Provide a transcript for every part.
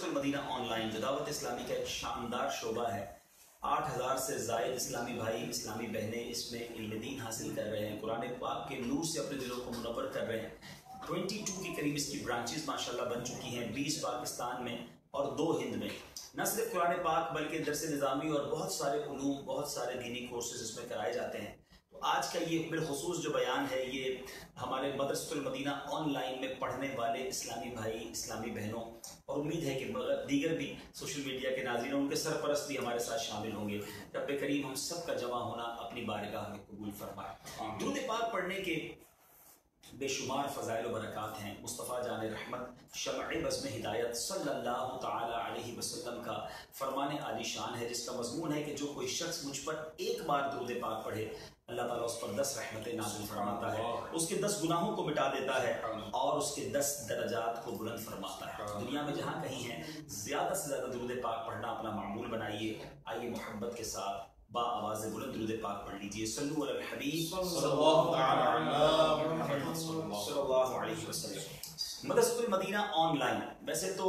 المدینہ on line جو دعوت اسلامی کا ایک شاندار شعبہ ہے، 8000 سے زائد اسلامی بھائی اسلامی بہنیں اس میں علم دین حاصل کر رہے ہیں، قرآن پاک کے نور سے اپنے دلوں کو منور کر رہے ہیں۔ 22 کے قریب اس کی برانچز ماشاءاللہ بن چکی ہیں، 20 پاکستان میں اور 2 ہند میں۔ نہ صرف قرآن پاک بلکہ درس نظامی اور بہت سارے علوم، بہت سارے دینی کورسز اس میں کرائے جاتے ہیں۔ تو آج کا یہ بالخصوص جو بیان ہے یہ ہمارے مدرسۃ المدینہ آن لائن میں پڑھنے والے اسلامی بھائی اسلامی بہنوں، اور امید ہے کہ دیگر بھی سوشل میڈیا کے ناظرین ان کے سرپرست بھی ہمارے ساتھ شامل ہوں گے۔ رب کریم ہم سب کا جمع ہونا اپنی بارگاہ میں قبول فرمائے۔ درود پاک پڑھنے کے بے شمار فضائل و برکات ہیں۔ مصطفیٰ جان رحمت شمع بزم ہدایت صلی اللہ تعالی علیہ وسلم کا فرمان عالی شان ہے، جس کا مضمون ہے کہ جو کوئی شخص مجھ پر ایک بار درود پاک پڑھے، اللہ تعالیٰ اس پر 10 رحمتیں نازل فرماتا ہے، اس کے 10 گناہوں کو مٹا دیتا ہے اور اس کے 10 درجات کو بلند فرماتا ہے۔ دنیا میں جہاں کہیں ہیں زیادہ سے زیادہ درود پاک پڑھنا اپنا معمول بنائیے۔ آئیے محبت کے ساتھ با آواز بلند درود پاک پڑھ لیجیے۔ صلو علی الحبیب صلی اللہ علیہ وسلم۔ مدرسۃ المدینہ آن لائن، ویسے تو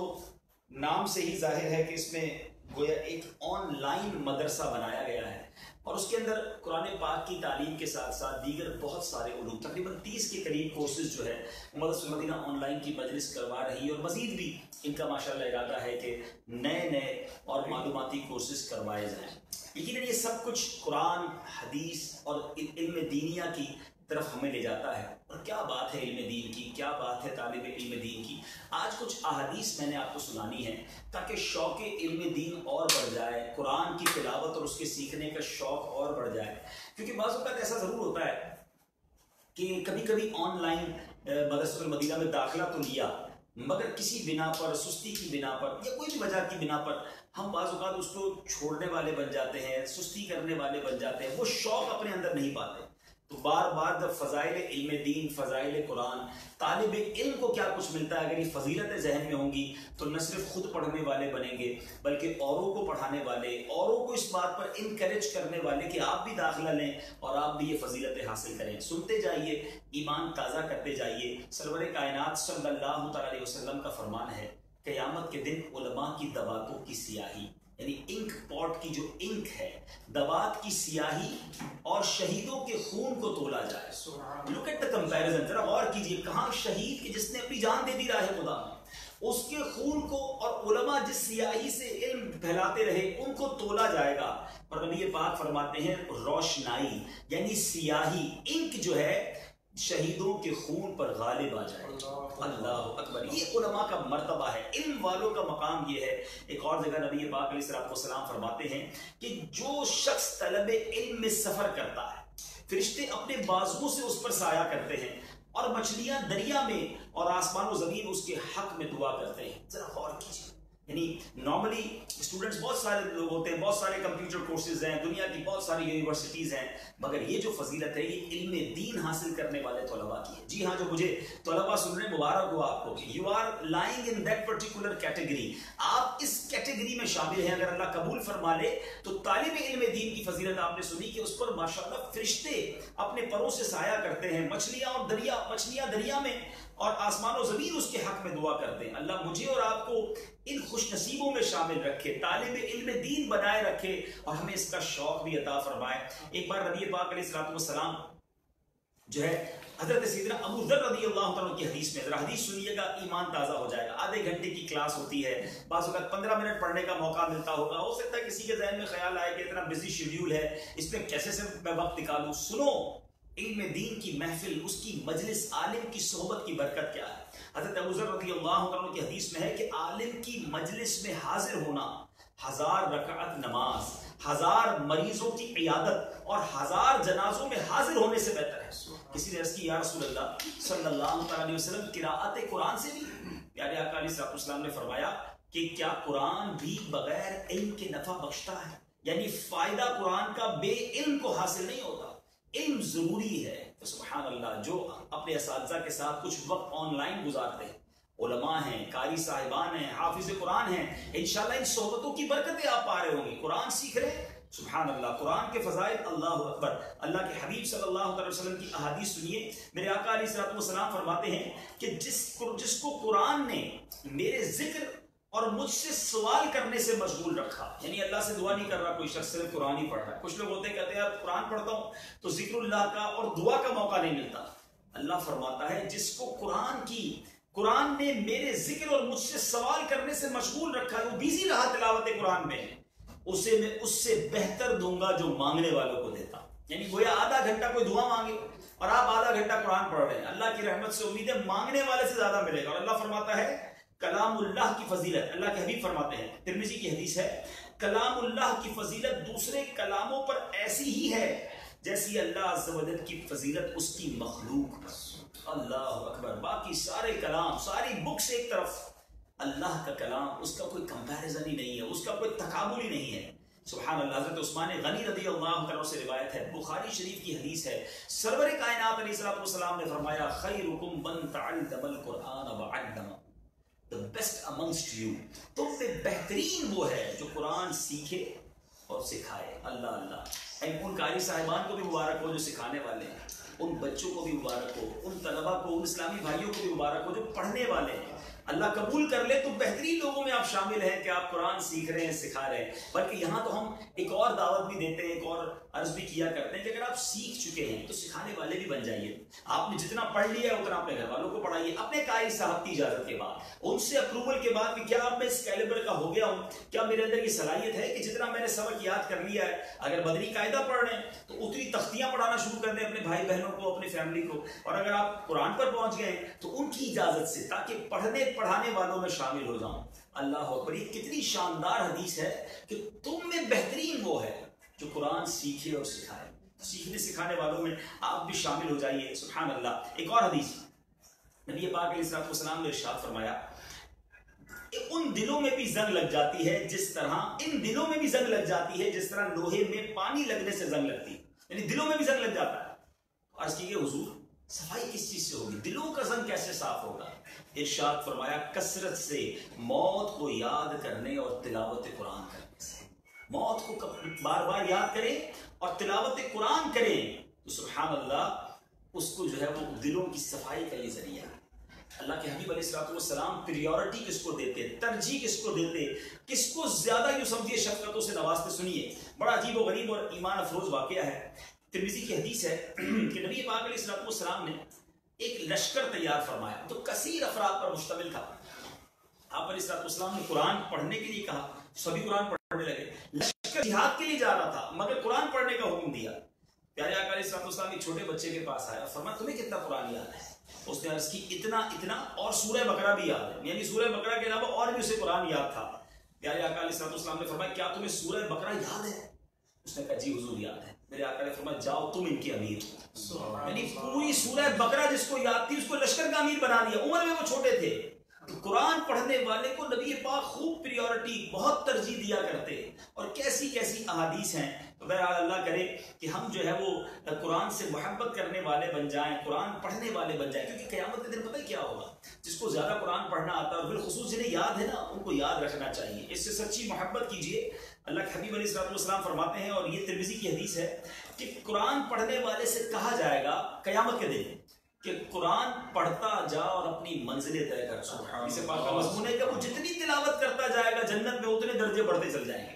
نام سے ہی ظاہر ہے کہ اس میں گویا ایک آن لائن مدرسہ بنایا گیا ہے، اور اس کے اندر قرآن پاک کی تعلیم کے ساتھ ساتھ دیگر بہت سارے علوم، تقریباً 30 کے قریب کورسز جو ہے مدرسۃ المدینہ آن لائن کی مجلس کروا رہی ہے، اور مزید بھی ان کا ماشاءاللہ ارادہ ہے کہ نئے اور معلوماتی کورسز کروائے جائیں۔ لیکن یہ سب کچھ قرآن، حدیث اور علم دینیا کی طرف ہمیں لے جاتا ہے، اور کیا بات ہے علم دین کی، کیا بات ہے طالب علم دین کی۔ آج کچھ احادیث میں نے آپ کو سنانی ہے تاکہ شوق علم دین اور بڑھ جائے، قرآن کی تلاوت اور اس کے سیکھنے کا شوق اور بڑھ جائے۔ کیونکہ بعض اوقات ایسا ضرور ہوتا ہے کہ کبھی کبھی آن لائن مدرسۃ المدینہ میں داخلہ تو لیا، مگر کسی بنا پر، سستی کی بنا پر یا کوئی بھی وجہ کی بنا پر ہم بعض اوقات اس کو چھوڑنے والے بن جاتے ہیں، سستی کرنے والے بن جاتے ہیں، وہ شوق اپنے اندر نہیں پاتے۔ تو بار بار جب فضائل علم دین، فضائل قرآن، طالب علم کو کیا کچھ ملتا ہے، اگر یہ فضیلتیں ذہن میں ہوں گی تو نہ صرف خود پڑھنے والے بنیں گے بلکہ اوروں کو پڑھانے والے، اوروں کو اس بات پر انکریج کرنے والے کہ آپ بھی داخلہ لیں اور آپ بھی یہ فضیلتیں حاصل کریں۔ سنتے جائیے، ایمان تازہ کرتے جائیے۔ سرور کائنات صلی اللہ تعالی علیہ وسلم کا فرمان ہے، قیامت کے دن علماء کی دواتوں کی سیاہی، یعنی انک پاٹ کی جو انک ہے، دوات کی سیاہی اور شہیدوں کے خون کو تولا جائے۔ لک ایٹ دی کمپیریزن، ذرا غور کیجئے، کہاں شہید کی جس نے اپنی جان دے دی راہ خدا میں، اس کے خون کو، اور علماء جس سیاہی سے علم پھیلاتے رہے ان کو تولا جائے گا۔ اور نبی پاک فرماتے ہیں روشنائی یعنی سیاہی، انک جو ہے شہیدوں کے خون پر غالب آ جائے۔ اللہ اکبر، یہ علماء کا مرتبہ ہے، علم والوں کا مقام یہ ہے۔ ایک اور جگہ نبی پاک علیہ السلام فرماتے ہیں کہ جو شخص طلب علم میں سفر کرتا ہے، فرشتے اپنے بازوؤں سے اس پر سایہ کرتے ہیں، اور مچھلیاں دریا میں اور آسمان و زمین اس کے حق میں دعا کرتے ہیں۔ ذرا غور کیجیے، یعنی نارملی اسٹوڈنٹس بہت سارے لوگ ہوتے ہیں، بہت سارے کمپیوٹر کورسز ہیں، دنیا کی بہت ساری یونیورسٹیز ہیں، مگر یہ جو فضیلت ہے یہ علم دین حاصل کرنے والے طلباء کی ہے۔ جی ہاں، جو مجھے طلباء سن رہے ہیں، مبارک ہو آپ کو، you are lying in that particular category, آپ اس کیٹیگری میں شامل ہیں۔ اگر اللہ قبول فرما لے تو طالب علم دین کی فضیلت آپ نے سنی کہ اس پر ماشاءاللہ فرشتے اپنے پروں سے سایہ کرتے ہیں، مچھلیاں دریا میں اور آسمان و زمین اس کے حق میں دعا کرتے ہیں۔ اللہ مجھے اور آپ کو ان خوش نصیبوں میں شامل رکھے، طالب علم دین بنائے رکھے، اور ہمیں اس کا شوق بھی عطا فرمائے۔ ایک بار نبی پاک علیہ السلام جو ہے حضرت سیدنا ابو ذر رضی اللہ عنہ کی حدیث میں، ذرا حدیث سنیے گا، ایمان تازہ ہو جائے گا۔ آدھے گھنٹے کی کلاس ہوتی ہے، بعض اوقات 15 منٹ پڑھنے کا موقع ملتا ہوگا، ہو سکتا ہے کسی کے ذہن میں خیال آئے کہ اتنا بزی شیڈیول ہے، اس میں کیسے سے میں وقت نکالوں۔ سنو، علم دین کی محفل، اس کی مجلس، عالم کی صحبت کی برکت کیا ہے۔ حضرت ابو ذر رضی اللہ عنہ کی حدیث میں ہے کہ عالم کی مجلس میں حاضر ہونا 1000 رکعت نماز، 1000 مریضوں کی عیادت اور 1000 جنازوں میں حاضر ہونے سے بہتر ہے۔ کسی نے عرض کی یا رسول اللہ صلی اللہ علیہ وسلم، قراءت قرآن سے بھی؟ پیارے آقا علیہ السلام نے فرمایا کہ کیا قرآن بھی بغیر علم کے نفع بخشتا ہے؟ یعنی فائدہ قرآن کا بے علم کو حاصل نہیں ہوتا، علم ضروری ہے۔ تو سبحان اللہ، جو اپنے اساتذہ کے ساتھ کچھ وقت آن لائن گزارتے ہیں، علماء ہیں، قاری صاحبان ہیں، حافظ قرآن ہیں، انشاءاللہ ان صحبتوں کی برکتیں آپ پا رہے ہوں گے، قرآن سیکھ رہے ہیں۔ سبحان اللہ، قرآن کے فضائل، اللہ اکبر۔ اللہ کے حبیب صلی اللہ علیہ وسلم کی احادیث سنیے، میرے آقا علیہ السلام فرماتے ہیں کہ جس کو قرآن نے میرے ذکر اور مجھ سے سوال کرنے سے مشغول رکھا. یعنی اللہ سے دعا نہیں کر رہا کوئی شخص، صرف قرآن ہی پڑھ رہا ہے. کچھ لوگ ہوتے ہیں کہتے ہیں یار قرآن پڑھتا ہوں تو ذکر اللہ کا اور دعا کا موقع نہیں ملتا. اللہ فرماتا ہے جس کو قرآن نے میرے ذکر اور مجھ سے سوال کرنے سے مشغول رکھا ہے، وہ بیزی رہا تلاوت قرآن میں، اسے میں اس سے بہتر دوں گا جو مانگنے والوں کو دیتا. یعنی گویا آدھا گھنٹہ کوئی دعا مانگے اور آپ آدھا گھنٹہ قرآن پڑھ رہے ہیں، اللہ کی رحمت سے امید ہے مانگنے والے سے زیادہ ملے گا. اور اللہ فرماتا ہے کلام اللہ کی فضیلت، اللہ کے حبیب فرماتے ہیں، ترمذی کی حدیث ہے، کلام اللہ کی فضیلت دوسرے کلاموں پر ایسی ہی ہے جیسی اللہ عز و جل کی فضیلت اس کی مخلوق پر. اللہ اکبر. باقی سارے کلام، ساری بکس ایک طرف، اللہ کا کلام اس کا کوئی کمپیریزن ہی نہیں ہے، اس کا کوئی تقابل ہی نہیں ہے. سبحان اللہ. حضرت عثمان غنی رضی اللہ عنہ سے روایت ہے، بخاری شریف کی حدیث ہے، سرور کائنات علیہ الصلوۃ والسلام نے فرمایا خیرکم من تعلم القرآن وعلمہ. The best amongst you، تم میں بہترین وہ ہے جو قرآن سیکھے اور سکھائے. اللہ اللہ. ان قاری صاحبان کو بھی مبارک ہو جو سکھانے والے ہیں، ان بچوں کو بھی مبارک ہو، ان طلبہ کو، ان اسلامی بھائیوں کو بھی مبارک ہو جو پڑھنے والے ہیں. اللہ قبول کر لے تو بہترین لوگوں میں آپ شامل ہیں کہ آپ قرآن سیکھ رہے ہیں، سکھا رہے ہیں. بلکہ یہاں تو ہم ایک اور دعوت بھی دیتے ہیں، ایک اور عرض بھی کیا کرتے ہیں کہ اگر آپ سیکھ چکے ہیں تو سکھانے والے بھی بن جائیے. آپ نے جتنا پڑھ لیا ہے اتنا اپنے گھر والوں کو پڑھائیے، اپنے قاری صاحب کی اجازت کے بعد، ان سے اپروول کے بعد کہ کیا اب میں اس کیلیبر کا ہو گیا ہوں، کیا میرے اندر یہ صلاحیت ہے کہ جتنا میں نے سبق یاد کر لیا ہے، اگر بدنی قاعدہ پڑھ رہے ہیں تو اتنی تختیاں پڑھانا شروع کر دیں اپنے بھائی بہنوں کو، اپنی فیملی کو. اور اگر آپ قرآن پر پہنچ گئے ہیں تو ان کی اجازت سے، تاکہ پڑھانے والوں میں شامل ہو جاؤں. اللہ اکبر. یہ کتنی شاندار حدیث ہے کہ تم میں بہترین وہ ہے جو قرآن سیکھے اور سکھائے. سیکھنے سکھانے والوں میں آپ بھی شامل ہو جائیے. سبحان اللہ. ایک اور حدیث نبی پاک علیہ الصلوۃ والسلام نے ارشاد فرمایا ان دلوں میں بھی زنگ لگ جاتی ہے جس طرح لوہے میں پانی لگنے سے زنگ لگتی ہے. یعنی دلوں میں بھی زنگ لگ جاتا ہے. عرض کیجیے حضور صفائی کس چیز سے ہوگی؟ دلوں کا زنگ کیسے صاف ہوگا؟ ارشاد فرمایا کثرت سے موت کو یاد کرنے اور تلاوت قرآن کرنے سے. موت کو بار بار یاد کریں اور تلاوت قرآن کریں تو سبحان اللہ اس کو جو ہے وہ دلوں کی صفائی کا یہ ذریعہ ہے. اللہ کے حبیب علیہ الصلوۃ والسلام پریورٹی کس کو دیتے، ترجیح کس کو دیتے، کس کو زیادہ یوں سمجھیے شفقتوں سے نوازتے. سنیے بڑا عجیب و غریب اور ایمان افروز واقعہ ہے. ترمذی کی حدیث ہے کہ نبی پاک علیہ الصلوۃ والسلام نے ایک لشکر تیار فرمایا جو کثیر افراد پر مشتمل تھا. آپ علیہ الصلوۃ والسلام نے قرآن پڑھنے کے لیے کہا، سبھی قرآن پڑھنے لگے. لشکر جہاد کے لیے جا رہا تھا مگر قرآن پڑھنے کا حکم دیا. پیارے آقا علیہ الصلوۃ والسلام ایک چھوٹے بچے کے پاس آیا، فرمایا تمہیں کتنا قرآن یاد ہے؟ اس نے عرض کی اتنا اور سورہ بقرہ بھی یاد ہے. یعنی سورہ بقرہ کے علاوہ اور بھی اسے قرآن یاد تھا. پیارے آقا علیہ الصلوۃ والسلام نے فرمایا کیا تمہیں سورہ بقرہ یاد ہے؟ اس نے کہا جی حضور یاد ہے. میرے آقا نے فرمایا جاؤ تم ان کے امیر. یعنی پوری سورہ بقرہ جس کو یاد تھی اس کو لشکر کا امیر بنا دیا. عمر میں وہ چھوٹے تھے. تو قرآن پڑھنے والے کو نبی پاک خوب پریورٹی، بہت ترجیح دیا کرتے. اور کیسی کیسی احادیث ہیں. تو بہرحال اللہ کرے کہ ہم جو ہے وہ قرآن سے محبت کرنے والے بن جائیں، قرآن پڑھنے والے بن جائیں. کیونکہ قیامت کے دن پتہ کیا ہوگا، جس کو زیادہ قرآن پڑھنا آتا ہے اور بالخصوص جنہیں یاد ہے نا ان کو یاد رکھنا چاہیے. اس سے سچی محبت کیجیے. اللہ کے حبیب علیہ الصلوۃ والسلام فرماتے ہیں، اور یہ ترمذی کی حدیث ہے، کہ قرآن پڑھنے والے سے کہا جائے گا قیامت کے دن کہ قرآن پڑھتا جا اور اپنی منزلیں طے کر. اسے پاک کا مضمون ہے کہ وہ جتنی تلاوت کرتا جائے گا جنت میں اتنے درجے بڑھتے چل جائیں گے.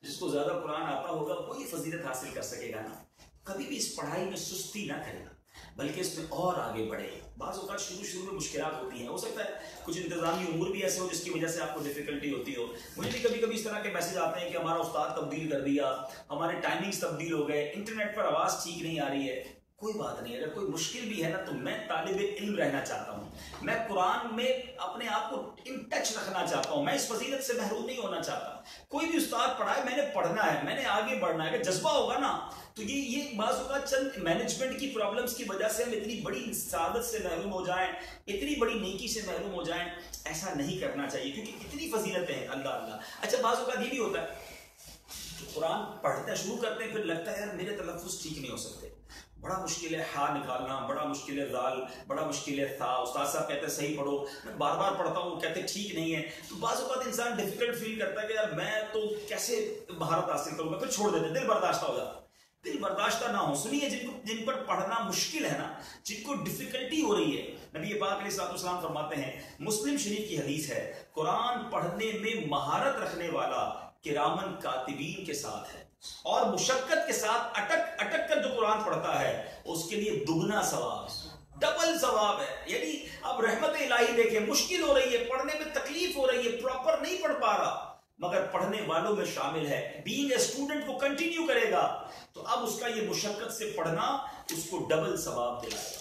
جس کو زیادہ قرآن آتا ہوگا وہی فضیلت حاصل کر سکے گا نا. کبھی بھی اس پڑھائی میں سستی نہ کرے بلکہ اس میں اور آگے بڑھے. بعض اوقات شروع میں مشکلات ہوتی ہیں، ہو سکتا ہے کچھ انتظامی امور بھی ایسے ہو جس کی وجہ سے آپ کو ڈیفیکلٹی ہوتی ہو. مجھے بھی کبھی کبھی اس طرح کے میسج آتے ہیں کہ ہمارا استاد تبدیل کر دیا، ہمارے ٹائمنگز تبدیل ہو گئے، انٹرنیٹ پر آواز ٹھیک نہیں آ رہی ہے. کوئی بات نہیں. اگر کوئی مشکل بھی ہے نا تو میں طالب علم رہنا چاہتا ہوں، میں قرآن میں اپنے آپ کو ان ٹچ رکھنا چاہتا ہوں، میں اس فضیلت سے محروم نہیں ہونا چاہتا. کوئی بھی استاد پڑھائے میں نے پڑھنا ہے، میں نے آگے بڑھنا ہے. اگر جذبہ ہوگا نا تو یہ بعض اوقات چند مینجمنٹ کی پرابلمس کی وجہ سے ہم اتنی بڑی سعادت سے محروم ہو جائیں، اتنی بڑی نیکی سے محروم ہو جائیں. ایسا نہیں کرنا چاہیے کیونکہ اتنی فضیلتیں ہیں. اللہ اللہ. اچھا بعض اوقات یہ بھی ہوتا ہے کہ قرآن پڑھنا شروع کرتے ہیں پھر لگتا ہے یار میرے تلفظ ٹھیک نہیں ہو سکتے، بڑا مشکل ہے ہا نکالنا، بڑا مشکل ہے ذال، بڑا مشکل ہے تھا. استاد صاحب کہتے ہیں صحیح پڑھو، میں بار بار پڑھتا ہوں کہتے ہیں ٹھیک نہیں ہے. تو بعض اوقات انسان ڈیفیکلٹ فیل کرتا ہے کہ یار میں تو کیسے مہارت حاصل کروں گا، پھر چھوڑ دیتے، دل برداشتہ ہو جاتا. دل برداشتہ نہ ہو. سنیے جن پر پڑھنا مشکل ہے نا, جن کو ڈیفیکلٹی ہو رہی ہے, نبی پاک علیہ الصلوۃ والسلام فرماتے ہیں, مسلم شریف کی حدیث ہے, قرآن پڑھنے میں مہارت رکھنے والا کرامن کاتبین کے ساتھ ہے, اور مشقت کے ساتھ اٹک اٹک کر جو قرآن پڑھتا ہے اس کے لیے دگنا ثواب, ڈبل ثواب ہے. یعنی اب رحمت الہی دیکھیں, مشکل ہو رہی ہے, پڑھنے میں تکلیف ہو رہی ہے, پراپر نہیں پڑھ پا رہا, مگر پڑھنے والوں میں شامل ہے, بینگ اے اسٹوڈنٹ کو کنٹینیو کرے گا, تو اب اس کا یہ مشقت سے پڑھنا اس کو ڈبل ثواب دلائے گا.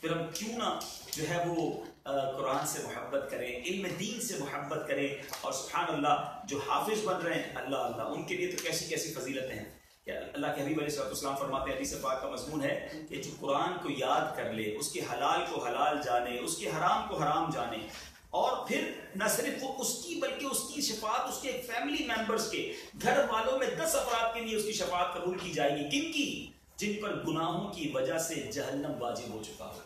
پھر ہم کیوں نہ جو ہے وہ قرآن سے محبت کریں, علم دین سے محبت کریں, اور سبحان اللہ جو حافظ بن رہے ہیں, اللہ اللہ ان کے لیے تو کیسی کیسی فضیلتیں ہیں. اللہ کے حبیب علیہ السلام فرماتے ہیں, حدیث پاک کا مضمون ہے کہ جو قرآن کو یاد کر لے, اس کے حلال کو حلال جانے, اس کے حرام کو حرام جانے, اور پھر نہ صرف وہ اس کی بلکہ اس کی شفاعت اس کے فیملی ممبرز کے گھر والوں میں 10 افراد کے لیے اس کی شفاعت قبول کی جائے گی. کن کی؟ جن پر گناہوں کی وجہ سے جہنم واجب ہو چکا ہو.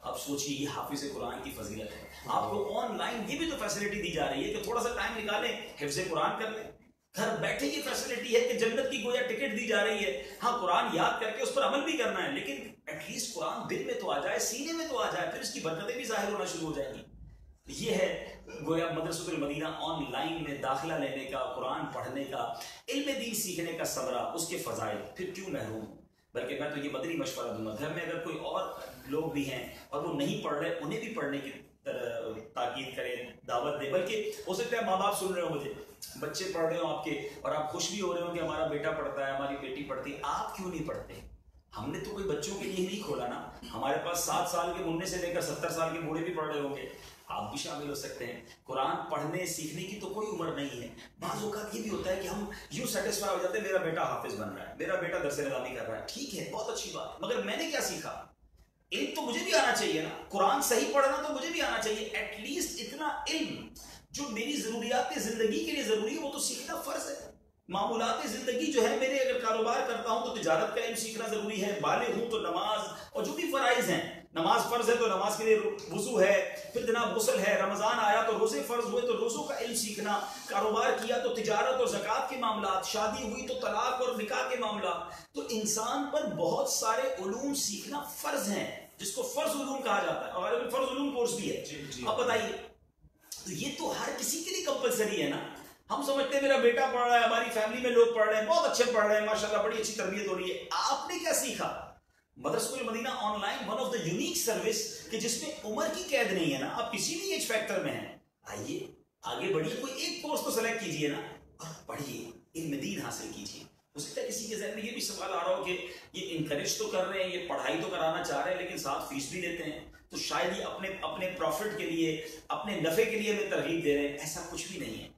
اب سوچئے یہ حافظ قرآن کی فضیلت ہے. آپ کو آن لائن یہ بھی تو فیسلٹی دی جا رہی ہے کہ تھوڑا سا ٹائم نکالیں, حفظ قرآن کر لیں. گھر بیٹھے یہ فیسلٹی ہے کہ جنت کی گویا ٹکٹ دی جا رہی ہے. ہاں قرآن یاد کر کے اس پر عمل بھی کرنا ہے, لیکن ایٹ لیسٹ قرآن دل میں تو آ جائے, سینے میں تو آ جائے, پھر اس کی برکتیں بھی ظاہر ہونا شروع ہو جائیں گی. یہ ہے گویا مدرسۃ المدینہ آن لائن میں داخلہ لینے کا, قرآن پڑھنے کا, علم دین سیکھنے کا ثمرہ, اس کے فضائل. پھر کیوں محروم ہوں؟ بلکہ میں تو یہ مدنی مشورہ دوں گا, گھر میں اگر کوئی اور لوگ بھی ہیں اور وہ نہیں پڑھ رہے, انہیں بھی پڑھنے کی تاکید کریں, دعوت دیں. بلکہ ہو سکتا ہے ماں باپ سن رہے ہو, مجھے بچے پڑھ رہے ہوں آپ کے, اور آپ خوش بھی ہو رہے ہو کہ ہمارا بیٹا پڑھتا ہے, ہماری بیٹی پڑھتی ہے, آپ کیوں نہیں پڑھتے؟ ہم نے تو کوئی بچوں کے لیے نہیں کھولا نا, ہمارے پاس 7 سال کے منہ سے لے کر 70 سال کے بوڑھے بھی پڑھ رہے ہوں گے, آپ بھی شامل ہو سکتے ہیں. قرآن پڑھنے سیکھنے کی تو کوئی عمر نہیں ہے. بعض اوقات یہ بھی ہوتا ہے کہ ہم یوں سیٹسفائی ہو جاتے ہیں, میرا بیٹا حافظ بن رہا ہے, میرا بیٹا درس نظامی کر رہا ہے, ٹھیک ہے, بہت اچھی بات, مگر میں نے کیا سیکھا؟ علم تو مجھے بھی آنا چاہیے نا, قرآن صحیح پڑھنا تو مجھے بھی آنا چاہیے. ایٹ لیسٹ اتنا علم جو میری ضروریات زندگی کے لیے ضروری ہے وہ تو سیکھنا فرض ہے. معمولات زندگی جو ہے میرے, اگر کاروبار کرتا ہوں تو تجارت کا علم سیکھنا ضروری ہے, بالغ ہوں تو نماز اور جو بھی فرائض ہیں, نماز فرض ہے تو نماز کے لیے وضو ہے, پھر جناب غسل ہے, رمضان آیا تو روزے فرض ہوئے تو روزوں کا علم سیکھنا, کاروبار کیا تو تجارت اور زکوٰۃ کے معاملات, شادی ہوئی تو طلاق اور نکاح کے معاملات. تو انسان پر بہت سارے علوم سیکھنا فرض ہیں, جس کو فرض علوم کہا جاتا ہے, اور فرض علوم کورس بھی ہے. اب بتائیے, تو یہ تو ہر کسی کے لیے کمپلسری ہے نا. ہم سمجھتے ہیں میرا بیٹا پڑھ رہا ہے, ہماری فیملی میں لوگ پڑھ رہے ہیں, بہت اچھے پڑھ رہے ہیں, ماشاءاللہ بڑی اچھی تربیت ہو رہی ہے. آپ نے کیا سیکھا؟ مدرسۃ المدینہ on line one of the unique service کہ جس میں عمر کی قید نہیں ہے نا, آپ کسی بھی ایج فیکٹر میں ہیں, آئیے آگے بڑھیے, کوئی ایک کورس تو سلیکٹ کیجئے نا اور پڑھیے, علم دین حاصل کیجئے. ہو سکتا ہے کسی کے ذہن میں یہ بھی سوال آ رہا ہو کہ یہ انکریج تو کر رہے ہیں, یہ پڑھائی تو کرانا چاہ رہے ہیں, لیکن ساتھ فیس بھی لیتے ہیں, تو شاید یہ اپنے پروفٹ کے لیے, اپنے نفع کے لیے ہمیں ترغیب دے رہے ہیں. ایسا کچھ بھی نہیں ہے.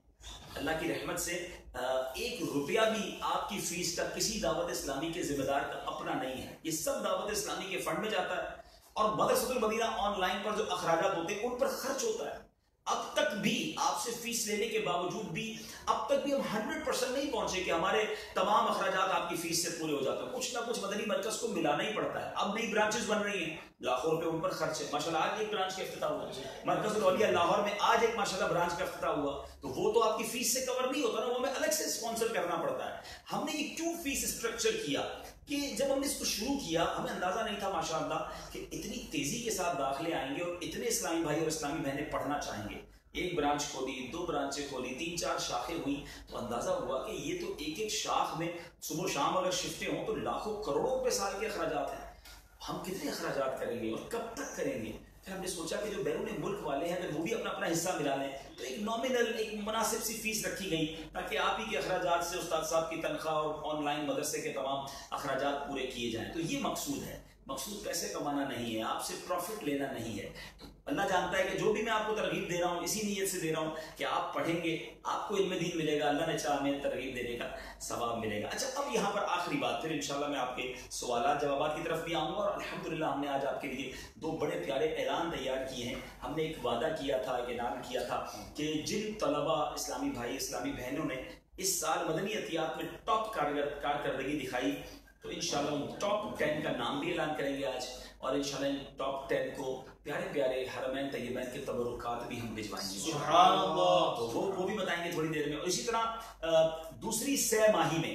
اللہ کی رحمت سے 1 روپیہ بھی آپ کی فیس کا کسی دعوت اسلامی کے ذمہ دار کا اپنا نہیں ہے, یہ سب دعوت اسلامی کے فنڈ میں جاتا ہے. اور مدرسۃ المدینہ آن لائن پر جو اخراجات ہوتے ہیں ان پر خرچ ہوتا ہے. اب تک بھی آپ سے فیس لینے کے باوجود بھی اب تک بھی ہم 100% نہیں پہنچے کہ ہمارے تمام اخراجات آپ کی فیس سے پورے ہو جاتے ہیں. کچھ نہ کچھ مدنی مرکز کو ملانا ہی پڑتا ہے. اب نئی برانچز بن رہی ہیں, لاکھوں روپے ان پر خرچ ہے. ماشاءاللہ آج ایک برانچ کا افتتاح ہوا, مرکز الاولیاء لاہور میں آج ایک ماشاءاللہ برانچ کا افتتاح ہوا. تو وہ تو آپ کی فیس سے کور نہیں ہوتا نا, وہ ہمیں الگ سے اسپانسر کرنا پڑتا ہے. ہم نے یہ کیوں فیس اسٹرکچر کیا کہ جب ہم نے اس کو شروع کیا ہمیں اندازہ نہیں تھا ماشاءاللہ کہ اتنی تیزی کے ساتھ داخلے آئیں گے اور اتنے اسلامی بھائی اور اسلامی بہنیں پڑھنا چاہیں گے. 1 برانچ کھولی, 2 برانچیں کھولی, 3-4 شاخیں ہوئی, تو اندازہ ہوا کہ یہ تو ایک شاخ میں صبح و شام اگر شفٹیں ہوں تو لاکھوں کروڑوں روپے سال کے اخراجات ہیں. ہم کتنے اخراجات کریں گے اور کب تک کریں گے؟ پھر ہم نے سوچا کہ جو بیرون ملک والے ہیں اگر وہ بھی اپنا حصہ ملا لیں تو ایک نامنل, ایک مناسب سی فیس رکھی گئی تاکہ آپ ہی کے اخراجات سے استاد صاحب کی تنخواہ اور آن لائن مدرسے کے تمام اخراجات پورے کیے جائیں. تو یہ مقصود ہے. مقصود پیسے کمانا نہیں ہے, آپ سے پروفٹ لینا نہیں ہے. اللہ جانتا ہے کہ جو بھی میں آپ کو ترغیب دے رہا ہوں اسی نیت سے دے رہا ہوں کہ آپ پڑھیں گے, آپ کو علم دین ملے گا, اللہ نے چاہا میں ترغیب دینے کا ثواب ملے گا. اچھا, اب یہاں پر آخری بات, پھر انشاءاللہ میں آپ کے سوالات جوابات کی طرف بھی آؤں گا. اور الحمدللہ ہم نے آج آپ کے لیے 2 بڑے پیارے اعلان تیار کیے ہیں. ہم نے ایک وعدہ کیا تھا, ایک اعلان کیا تھا کہ جن طلبہ اسلامی بھائی اسلامی بہنوں نے اس سال مدنی عطیات میں ٹاپ کارکردگی دکھائی, تو انشاءاللہ ان ٹاپ 10 کا نام بھی اعلان کریں گے آج. اور انشاءاللہ ان ٹاپ 10 کو پیارے پیارے حرمین طیبین کے تبرکات بھی ہم بھجوائیں گے. سبحان اللہ. تو وہ بھی بتائیں گے تھوڑی دیر میں. اور اسی طرح دوسری 6 ماہی میں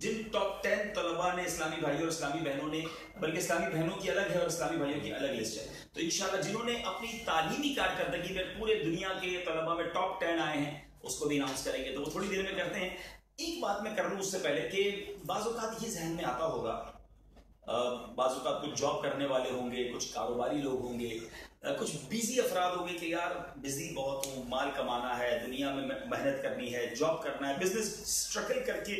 جن ٹاپ 10 طلباء نے اسلامی بھائیوں اور اسلامی بہنوں نے، بلکہ اسلامی بہنوں کی الگ ہے اور اسلامی بھائیوں کی الگ لسٹ ہے، تو انشاءاللہ جنہوں نے اپنی تعلیمی کارکردگی میں پورے دنیا کے طلباء میں ٹاپ 10 آئے ہیں اس کو بھی اناؤنس کریں گے، تو وہ تھوڑی دیر میں کرتے ہیں۔ ایک بات میں کر لوں اس سے پہلے کہ بعض اوقات یہ ذہن میں آتا ہوگا، بعض اوقات کچھ جاب کرنے والے ہوں گے، کچھ کاروباری لوگ ہوں گے، کچھ بیزی افراد ہوں گے کہ یار بزی بہت ہوں، مال کمانا ہے، دنیا میں محنت کرنی ہے، جاب کرنا ہے، بزنس اسٹرگل کر کے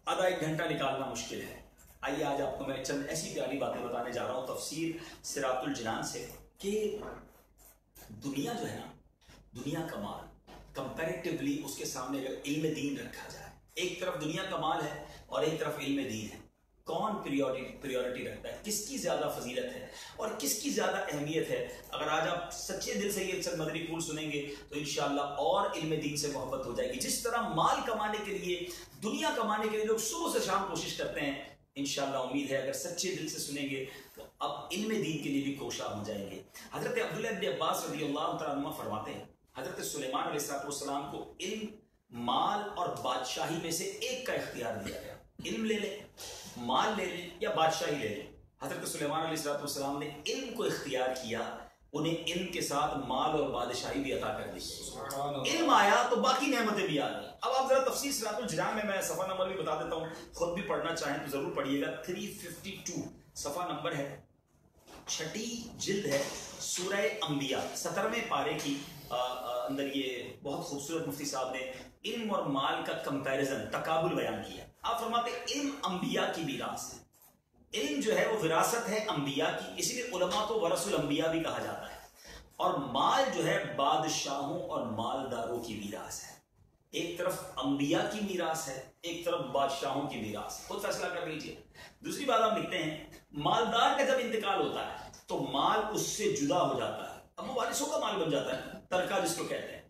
آدھا ایک گھنٹہ نکالنا مشکل ہے۔ آئیے آج آپ کو میں چند ایسی پیاری باتیں بتانے جا رہا ہوں تفسیر صراط الجنان سے، کہ دنیا جو ہے نا، دنیا کا مال کمپیریٹیولی اس کے سامنے اگر علم دین رکھا جائے، ایک طرف دنیا کا مال ہے اور ایک طرف علم دین ہے، کون پریورٹی رکھتا ہے، کس کی زیادہ فضیلت ہے اور کس کی زیادہ اہمیت ہے؟ اگر آج آپ سچے دل سے یہ چند مدنی پھول سنیں گے تو انشاءاللہ اور علم دین سے محبت ہو جائے گی۔ جس طرح مال کمانے کے لیے، دنیا کمانے کے لیے لوگ صبح سے شام کوشش کرتے ہیں، انشاءاللہ امید ہے اگر سچے دل سے سنیں گے تو اب علم دین کے لیے بھی کوشاں ہو جائیں گے۔ حضرت عبداللہ ابن عباس رضی اللہ تعالیٰ عنہ فرماتے ہیں حضرت سلیمان علیہ السلام کو علم، مال اور بادشاہی میں سے ایک کا اختیار دیا گیا، علم لے لیں، مال لے لیں یا بادشاہی لے لیں۔ حضرت سلیمان علیہ السلام نے علم کو اختیار کیا، انہیں علم کے ساتھ مال اور بادشاہی بھی عطا کر دی۔ علم آیا تو باقی نعمتیں بھی آ گئی۔ اب آپ ذرا تفسیر صراط الجنان میں صفحہ نمبر بھی بتا دیتا ہوں، خود بھی پڑھنا چاہیں تو ضرور پڑھیے گا۔ 352 صفحہ نمبر ہے، 6ٹھی جلد ہے، سورہ انبیاء 17ویں پارے کی اندر یہ بہت خوبصورت مفتی صاحب نے علم اور مال کا کمپیریزن، تقابل بیان کیا۔ آپ فرماتے ہیں علم انبیاء کی میراث ہے، علم جو ہے وہ وراثت ہے انبیاء کی، اسی لیے علماء کو ورث الانبیاء بھی کہا جاتا ہے، اور مال جو ہے بادشاہوں اور مالداروں کی میراث ہے۔ ایک طرف انبیاء کی میراث ہے، ایک طرف بادشاہوں کی میراث، خود فیصلہ کر لیجئے۔ دوسری بات آپ لکھتے ہیں مالدار کا جب انتقال ہوتا ہے تو مال اس سے جدا ہو جاتا ہے، اب وہ وارثوں کا مال بن جاتا ہے، ترکہ جس کو کہتے ہیں۔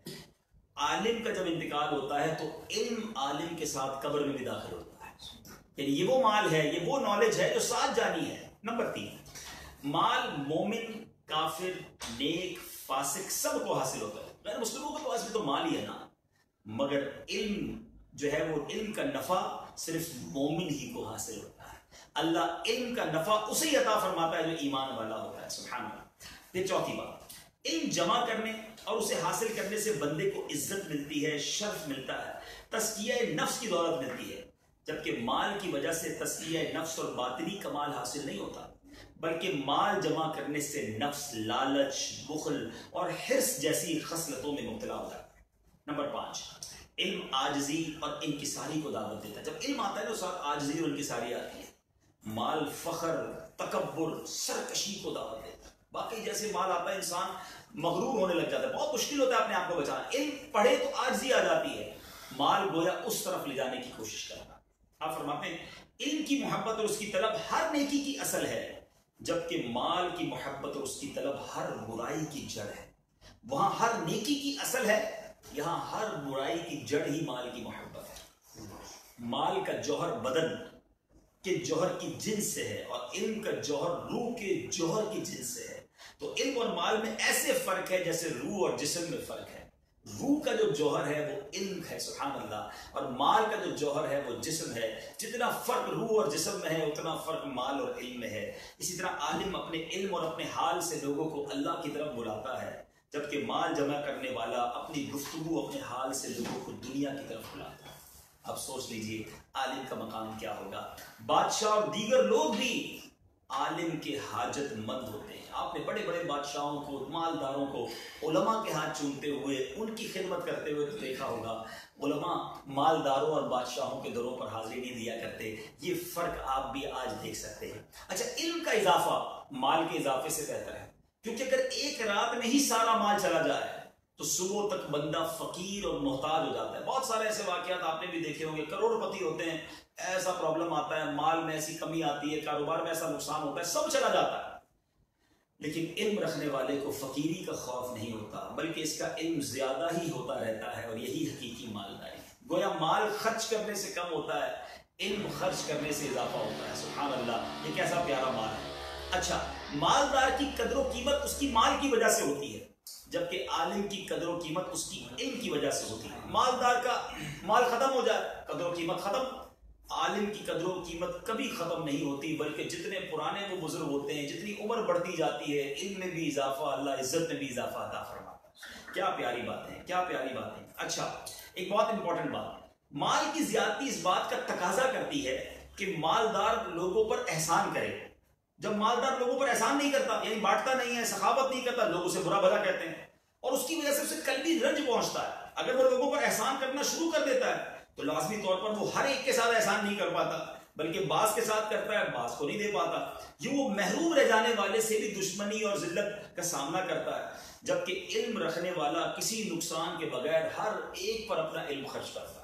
عالم کا جب انتقال ہوتا ہے تو علم عالم کے ساتھ قبر میں بھی داخل ہوتا ہے، یعنی یہ وہ مال ہے، یہ وہ نالج ہے جو ساتھ جانی ہے۔ نمبر 3، مال مومن، کافر، نیک، فاسق سب کو حاصل ہوتا ہے، غیر مسلموں کو تو اصل تو مال ہی ہے نا، مگر علم جو ہے وہ علم کا نفع صرف مومن ہی کو حاصل ہوتا ہے۔ اللہ علم کا نفع اسے ہی عطا فرماتا ہے جو ایمان والا ہوتا ہے، سبحان اللہ۔ یہ چوتھی بات، علم جمع کرنے اور اسے حاصل کرنے سے بندے کو عزت ملتی ہے، شرف ملتا ہے، تزکیہ نفس کی دولت ملتی ہے، جبکہ مال کی وجہ سے تزکیہ نفس اور باطنی کمال حاصل نہیں ہوتا، بلکہ مال جمع کرنے سے نفس لالچ، بخل اور حرص جیسی خصلتوں میں مبتلا ہوتا ہے۔ نمبر 5، علم عاجزی اور انکساری کو دعوت دیتا ہے۔ جب علم آتا ہے تو ساتھ عاجزی اور انکساری آتی ہے۔ مال فخر، تکبر، سرکشی کو دعوت دیتا ہے۔ باقی جیسے مال آتا ہے انسان مغرور ہونے لگ جاتا ہے، بہت مشکل ہوتا ہے اپنے آپ کو بچانا۔ علم پڑھے تو عاجزی آ جاتی ہے، مال گویا اس طرف لے جانے کی کوشش کرتا ہے۔ آپ فرماتے ہیں علم کی محبت اور اس کی طلب ہر نیکی کی اصل ہے، جبکہ مال کی محبت اور اس کی طلب ہر برائی کی جڑ ہے۔ وہاں ہر نیکی کی اصل ہے، یہاں ہر برائی کی جڑ ہی مال کی محبت ہے۔ مال کا جوہر بدن کے جوہر کی جنس سے ہے اور علم کا جوہر روح کے جوہر کی جنس سے ہے۔ تو علم اور مال میں ایسے فرق ہے جیسے روح اور جسم میں فرق ہے۔ روح کا جو جوہر ہے وہ علم ہے، سبحان اللہ، اور مال کا جو جوہر ہے وہ جسم ہے۔ جتنا فرق روح اور جسم میں ہے اتنا فرق مال اور علم میں ہے۔ اسی طرح عالم اپنے علم اور اپنے حال سے لوگوں کو اللہ کی طرف بلاتا ہے، جبکہ مال جمع کرنے والا اپنی گفتگو اپنے حال سے لوگوں کو دنیا کی طرف بلاتا ہے۔ اب سوچ لیجئے عالم کا مقام کیا ہوگا۔ بادشاہ اور دیگر لوگ بھی عالم کے حاجت مند ہوتے ہیں۔ آپ نے بڑے بڑے بادشاہوں کو، مالداروں کو علماء کے ہاتھ چومتے ہوئے، ان کی خدمت کرتے ہوئے تو دیکھا ہوگا۔ علماء مالداروں اور بادشاہوں کے دروں پر حاضری نہیں دیا کرتے۔ یہ فرق آپ بھی آج دیکھ سکتے ہیں۔ اچھا، علم کا اضافہ مال کے اضافے سے بہتر ہے، کیونکہ اگر ایک رات میں ہی سارا مال چلا جائے تو صبح تک بندہ فقیر اور محتاج ہو جاتا ہے۔ بہت سارے ایسے واقعات آپ نے بھی دیکھے ہوں گے، کروڑ پتی ہوتے ہیں، ایسا پرابلم آتا ہے، مال میں ایسی کمی آتی ہے، کاروبار میں ایسا نقصان ہوتا ہے، سب چلا جاتا ہے۔ لیکن علم رکھنے والے کو فقیری کا خوف نہیں ہوتا، بلکہ اس کا علم زیادہ ہی ہوتا رہتا ہے، اور یہی حقیقی مالداری۔ گویا مال خرچ کرنے سے کم ہوتا ہے، علم خرچ کرنے سے اضافہ ہوتا ہے۔ سبحان اللہ، یہ کیسا پیارا مال ہے۔ اچھا، مالدار کی قدر و قیمت اس کی مال کی وجہ سے ہوتی ہے، جبکہ عالم کی قدر و قیمت اس کی علم کی وجہ سے ہوتی ہے. مالدار کا مال ختم ہو جائے قدر و قیمت ختم. عالم کی قدر و قیمت کبھی ختم نہیں ہوتی، بلکہ جتنے پرانے وہ بزرگ ہوتے ہیں، جتنی عمر بڑھتی جاتی ہے، علم میں بھی اضافہ، اللہ عزت میں بھی اضافہ عطا فرماتا ہے. کیا پیاری بات ہے، کیا پیاری بات ہے. اچھا، ایک بہت امپورٹنٹ بات، مال کی زیادتی اس بات کا تقاضا کرتی ہے کہ مالدار لوگوں پر احسان کرے. جب مالدار لوگوں پر احسان نہیں کرتا، یعنی بانٹتا نہیں ہے، سخاوت نہیں کرتا، لوگ اسے برا بھلا کہتے ہیں اور اس کی وجہ سے اسے قلبی رنج پہنچتا ہے. اگر وہ لوگوں پر احسان کرنا شروع کر دیتا ہے تو لازمی طور پر وہ ہر ایک کے ساتھ احسان نہیں کر پاتا، بلکہ بعض کے ساتھ کرتا ہے، بعض کو نہیں دے پاتا. یوں وہ محروم رہ جانے والے سے بھی دشمنی اور ذلت کا سامنا کرتا ہے، جبکہ علم رکھنے والا کسی نقصان کے بغیر ہر ایک پر اپنا علم خرچ کرتا ہے.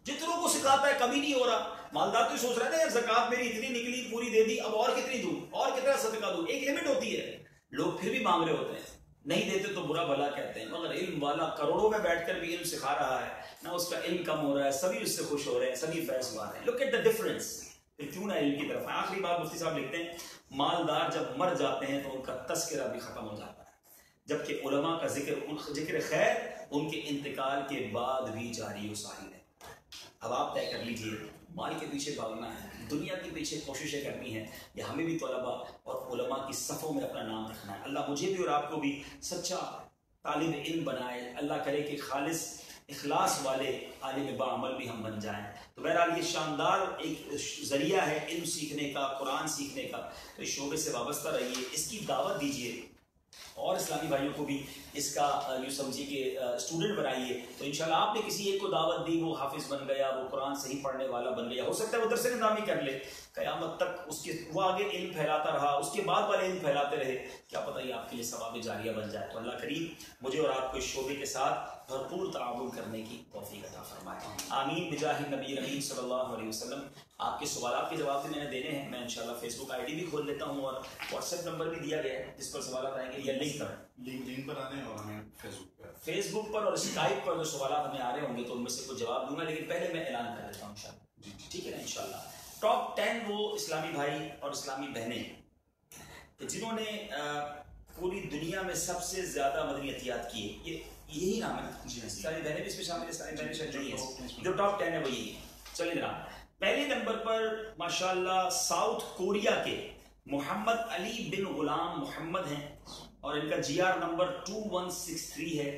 جتنوں کو سکھاتا ہے کمی نہیں ہو رہا. مالدار تو سوچ رہا ہے یار زکات میری اتنی نکلی پوری دے دی، اب اور کتنی دوں، اور کتنا صدقہ دوں. ایک لمٹ ہوتی ہے. لوگ پھر بھی مانگ رہے ہوتے ہیں، نہیں دیتے تو برا بھلا کہتے ہیں. مگر علم والا کروڑوں میں بیٹھ کر بھی علم سکھا رہا ہے، نہ اس کا علم کم ہو رہا ہے، سبھی اس سے خوش ہو رہے ہیں، سبھی فیض پا رہے ہیں. Look at the difference. پھر کیوں نہ علم کی طرف. آخری بات مفتی صاحب لکھتے ہیں، مالدار جب مر جاتے ہیں تو ان کا تذکرہ بھی ختم ہو جاتا ہے، جبکہ علماء کا ذکر خیر ان کے انتقال کے بعد بھی جاری و ساری ہے. اب آپ طے کر لیجئے، مال کے پیچھے بھاگنا ہے، دنیا کے پیچھے کوششیں کرنی ہیں، یا ہمیں بھی طلباء اور علماء کی صفوں میں اپنا نام رکھنا ہے. اللہ مجھے بھی اور آپ کو بھی سچا طالب علم بنائے. اللہ کرے کہ خالص اخلاص والے عالم باعمل بھی ہم بن جائیں. تو بہرحال یہ شاندار ایک ذریعہ ہے علم سیکھنے کا، قرآن سیکھنے کا. تو اس شعبے سے وابستہ رہیے، اس کی دعوت دیجیے، اور اسلامی بھائیوں کو بھی اس کا یوں سمجھیے کہ اسٹوڈنٹ بنائیے. تو انشاءاللہ آپ نے کسی ایک کو دعوت دی، وہ حافظ بن گیا، وہ قرآن صحیح پڑھنے والا بن گیا، ہو سکتا ہے وہ درس نظامی کر لے، قیامت تک اس کے وہ آگے علم پھیلاتا رہا، اس کے بعد والے علم پھیلاتے رہے، کیا پتہ یہ آپ کے لیے ثواب جاریہ بن جائے. تو اللہ کریم مجھے اور آپ کو اس شعبے کے ساتھ بھرپور تعاون کرنے کی توفیق عطا فرمائے. آمین بجاہ نبی امین صلی اللہ علیہ وسلم. آپ کے سوالات کے جواب بھی میں نے دینے ہیں. میں انشاءاللہ فیس بک آئی ڈی بھی کھول لیتا ہوں، اور واٹس ایپ نمبر بھی دیا گیا ہے جس پر سوالات آئیں گے، یا لنک پر آنے اور ہمیں فیس بک پر اور اسکائپ پر جو سوالات ہمیں آ رہے ہوں گے تو ان میں سے کچھ جواب دوں گا. لیکن پہلے میں اعلان کر دیتا ہوں انشاءاللہ. ٹھیک ہے نا؟ انشاءاللہ ٹاپ 10 وہ اسلامی بھائی اور اسلامی بہنیں کہ جنہوں نے پوری دنیا میں سب سے زیادہ مدنی عطیات کیے. یہی نام ہے. اسلامی بہنیں بھی اس میں شامل ہیں، اسلامی بہنیں شامل نہیں ہیں. جو ٹاپ 10 ہے وہ یہی ہے. چلیے جناب، پہلے نمبر پر ماشاءاللہ ساؤتھ کوریا کے محمد علی بن غلام محمد ہیں، اور ان کا جی آر نمبر 2163 ہے،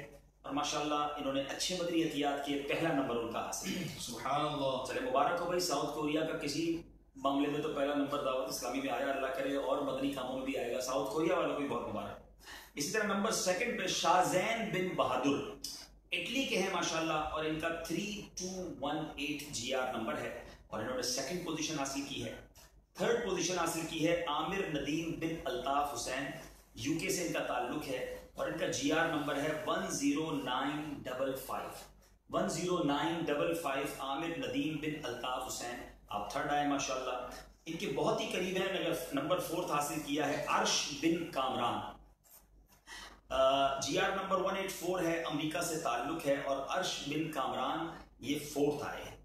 اور ماشاءاللہ انہوں نے اچھے مدنی عطیات کیے. پہلا نمبر ان کا حاصل ہے. سبحان اللہ. چلے مبارک ہو بھائی. ساؤتھ کوریا کا کسی معاملے میں تو پہلا نمبر دعوت اسلامی میں آیا، اللہ کرے اور مدنی کاموں میں بھی آئے گا. ساؤتھ کوریا والوں کو بھی بہت مبارک. اسی طرح نمبر سیکنڈ پہ شاہزین بن بہادر، اٹلی کے ہیں ماشاءاللہ، اور ان کا 3218 جی آر نمبر ہے، اور انہوں نے سیکنڈ پوزیشن حاصل کی ہے. تھرڈ پوزیشن حاصل کی ہے عامر ندیم بن الطاف حسین، یو کے سے ان کا تعلق ہے، اور ان کا جی آر نمبر ہے 10955. 10955 عامر ندیم بن الطاف حسین. آپ تھرڈ آئے ماشاءاللہ. ان کے بہت ہی قریب ہیں، اگر نمبر فورتھ حاصل کیا ہے عرش بن کامران. جی آر نمبر 184 ہے، امریکہ سے تعلق ہے، اور عرش بن کامران یہ فورتھ آئے ہیں.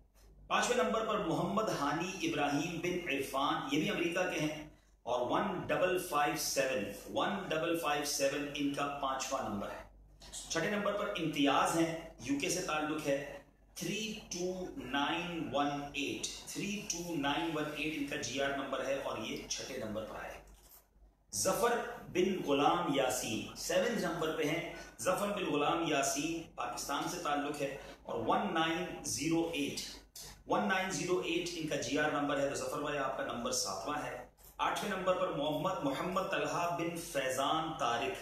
پانچویں نمبر پر محمد ہانی ابراہیم بن عرفان، یہ بھی امریکہ کے ہیں، اور 1557 ان کا پانچواں نمبر ہے. چھٹے نمبر پر امتیاز ہیں، یو کے سے تعلق ہے، 32918 ان کا جی آر نمبر ہے، اور یہ چھٹے نمبر پر آئے. ظفر بن غلام یاسین 7 نمبر پہ ہیں. ظفر بن غلام یاسین پاکستان سے تعلق ہے، اور 1908 ان کا جی آر نمبر ہے. تو ظفر بھائی آپ کا نمبر 7واں ہے. 8ویں نمبر پر محمد طلحہ بن فیضان طارق،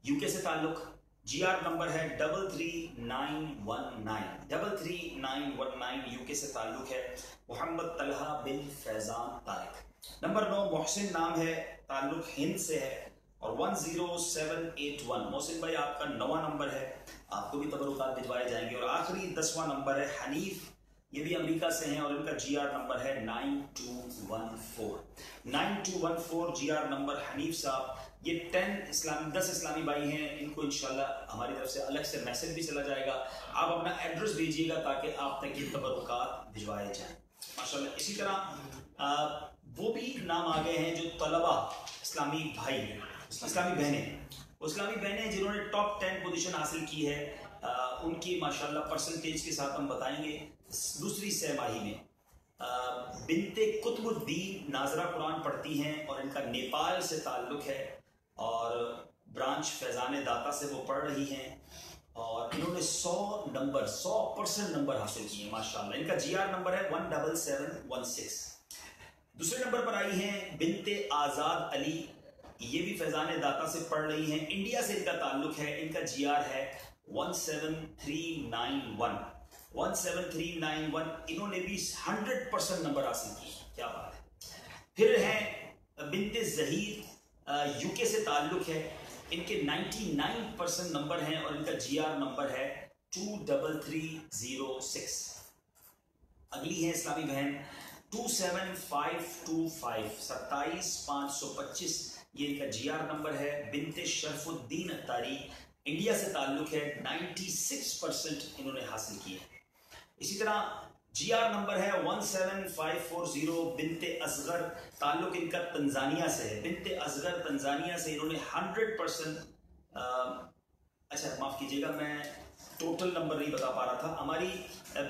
یو کے سے تعلق، جی آر نمبر ہے 33919 یو کے سے تعلق ہے. محمد طلحہ بن فیضان طارق. نمبر 9 محسن نام ہے، تعلق ہند سے ہے، اور 10781. محسن بھائی آپ کا 9واں نمبر ہے، آپ کو بھی تبرکات بھجوائے جائیں گے. اور آخری 10واں نمبر ہے حنیف، یہ بھی امریکہ سے ہیں، اور ان کا جی آر نمبر ہے 9214 جی آر نمبر حنیف صاحب. یہ 10 اسلامی بھائی ہیں. ان کو انشاءاللہ ہماری طرف سے الگ سے میسج بھی چلا جائے گا. آپ اپنا ایڈریس بھیجیے گا تاکہ آپ تک یہ تبرکات بھجوائے جائیں ماشاءاللہ. اسی طرح وہ بھی نام آ گئے ہیں جو طلبہ اسلامی بھائی اسلامی بہنیں، اسلامی بہنیں جنہوں نے ٹاپ 10 پوزیشن حاصل کی ہے ان کی ماشاءاللہ پرسنٹیج کے ساتھ ہم بتائیں گے. دوسری سہ ماہی میں بنت قطب الدین ناظرہ قرآن پڑھتی ہیں اور ان کا نیپال سے تعلق ہے اور برانچ فیضان داتا سے وہ پڑھ رہی ہیں اور انہوں نے 100% نمبر حاصل کیے ہیں ماشاءاللہ. ان کا جی آر نمبر ہے 17716. دوسرے نمبر پر آئی ہیں بنت آزاد علی، یہ بھی فیضان داتا سے پڑھ رہی ہیں، انڈیا سے ان کا تعلق ہے. ان کا جی آر ہے 17391. 17391. انہوں نے بھی 100% نمبر حاصل کیے. کیا بات ہے. پھر ہیں بنت ظہیر، یو کے سے تعلق ہے، ان کے 99% نمبر ہیں اور ان کا جی آر نمبر ہے 23306. اگلی ہے اسلامی بہن 27525 27525، یہ ان کا جی آر نمبر ہے. بنت شرف الدین اتاری، انڈیا سے تعلق ہے، 96% انہوں نے حاصل کیے. اسی طرح جی آر نمبر ہے 17540. بنت اصغر، تعلق ان کا تنزانیہ سے ہے، بنت اصغر تنزانیہ سے، انہوں نے 100%. اچھا معاف کیجیے گا میں ٹوٹل نمبر نہیں بتا پا رہا تھا. ہماری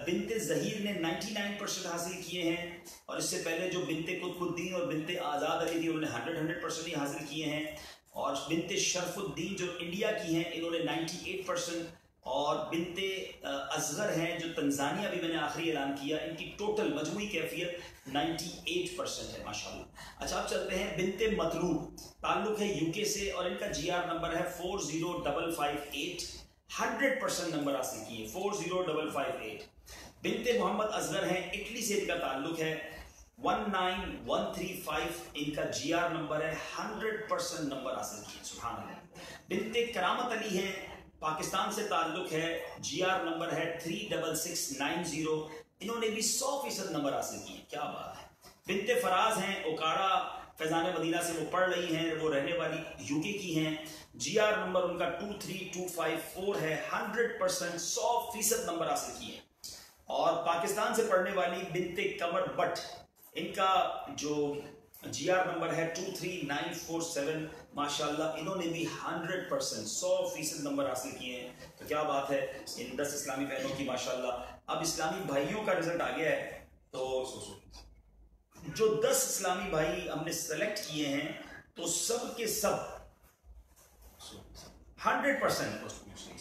بنت ظہیر نے 99% حاصل کیے ہیں اور اس سے پہلے جو بنت قطب الدین اور بنت آزاد علی تھی انہوں نے 100% ہی حاصل کیے ہیں. اور بنت شرف الدین جو انڈیا کی ہیں انہوں نے 98%. اور بنت اصغر ہیں جو تنزانیہ بھی میں نے آخری اعلان کیا، ان کی ٹوٹل مجموعی کیفیت 98% ہے ماشاءاللہ. اچھا آپ چلتے ہیں بنت مطلوب، تعلق ہے یو کے سے اور ان کا جی آر نمبر ہے 40558. 100% نمبر حاصل کیے 40558. بنت محمد اصغر ہیں، اٹلی سے ان کا تعلق ہے، 19135 ان کا جی آر نمبر ہے، 100% نمبر حاصل کیے. سبحان اللہ. بنت کرامت علی ہیں، پاکستان سے تعلق ہے، جی آر نمبر ہے 36690. انہوں نے بھی 100% نمبر حاصل کیے. کیا بات ہے. بنت فراز ہیں، اوکاڑا فیضان مدینہ سے وہ پڑھ رہی ہیں، وہ رہنے والی یو کے کی ہیں. جی آر نمبر ان کا 23254 ہے، 100% 100% نمبر حاصل کیے. اور پاکستان سے پڑھنے والی بنت قمر بٹ، ان کا جو جی آر نمبر ہے 23947. ماشاءاللہ انہوں نے بھی 100% 100% نمبر حاصل کیے ہیں. تو کیا بات ہے ان 10 اسلامی بہنوں کی ماشاءاللہ. اب اسلامی بھائیوں کا رزلٹ آ گیا ہے، تو جو 10 اسلامی بھائی ہم نے سلیکٹ کیے ہیں تو سب کے سب 100%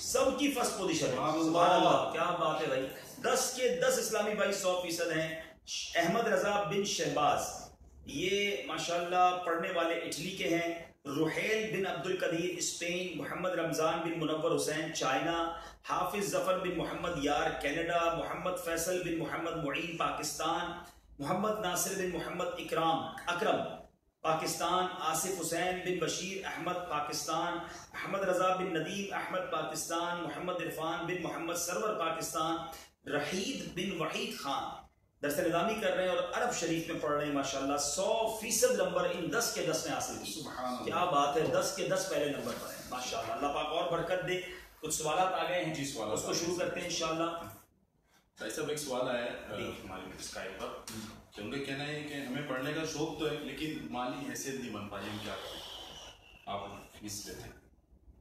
سب کی فرسٹ پوزیشن ہے. سبحان اللہ. کیا بات ہے بھائی. 10 کے 10 اسلامی بھائی 100% ہیں. احمد رضا بن شہباز، یہ ماشاءاللہ پڑھنے والے اٹلی کے ہیں. روحیل بن عبد القدیر اسپین. محمد رمضان بن منور حسین چائنا. حافظ ظفر بن محمد یار کینیڈا. محمد فیصل بن محمد معین پاکستان. محمد ناصر بن محمد اکرم پاکستان. آصف حسین بن بشیر احمد پاکستان. محمد رضا بن ندیم احمد پاکستان. محمد عرفان بن محمد سرور پاکستان. رحید بن وحید خان درس نظامی کر رہے ہیں اور عرب شریف میں پڑھ رہے ہیں ماشاءاللہ. 100% نمبر ان 10 کے 10 نے حاصل کی. کیا بات ہے. 10 کے 10 پہلے نمبر پر ہیں ماشاءاللہ. اللہ پاک اور برکت دے. کچھ سوالات آ گئے ہیں، جی سوالات اس کو شروع کرتے ہیں انشاءاللہ. صاحب ایک سوال آیا ہے ہمارے اسکائپ پر کہ ان کا کہنا ہے کہ ہمیں پڑھنے کا شوق تو ہے لیکن مالی حیثیت نہیں بن پائی، ہم کیا کریں؟ آپ فیس لیتے ہیں.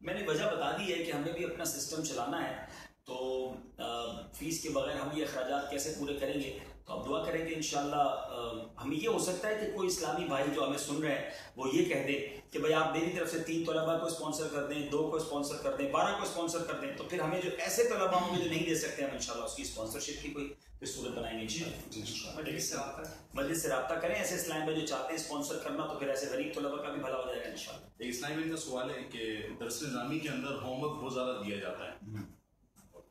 میں نے وجہ بتا دی ہے کہ ہمیں بھی اپنا سسٹم چلانا ہے، تو فیس کے بغیر ہم یہ اخراجات کیسے پورے کریں گے. تو آپ دعا کریں گے انشاءاللہ. ہمیں یہ ہو سکتا ہے کہ کوئی اسلامی بھائی جو ہمیں سن رہے ہیں وہ یہ کہہ دے کہ بھائی آپ میری طرف سے 3 طلباء کو اسپانسر کر دیں، 2 کو اسپانسر کر دیں، 12 کو اسپانسر کر دیں. تو پھر ہمیں جو ایسے طلباء ہوں گے جو نہیں دے سکتے، ہم انشاءاللہ اس کی اسپانسرشپ کی کوئی صورت بنائیں گے انشاءاللہ. مجلس سے رابطہ کریں ایسے اسلام میں جو چاہتے ہیں اسپانسر کرنا، تو پھر ایسے غریب طلباء کا بھی بھلا ہو جائے گا انشاءاللہ. ایک اسلامی کا سوال ہے کہ درس نظامی کے اندر ہوم ورک بہت زیادہ دیا جاتا ہے،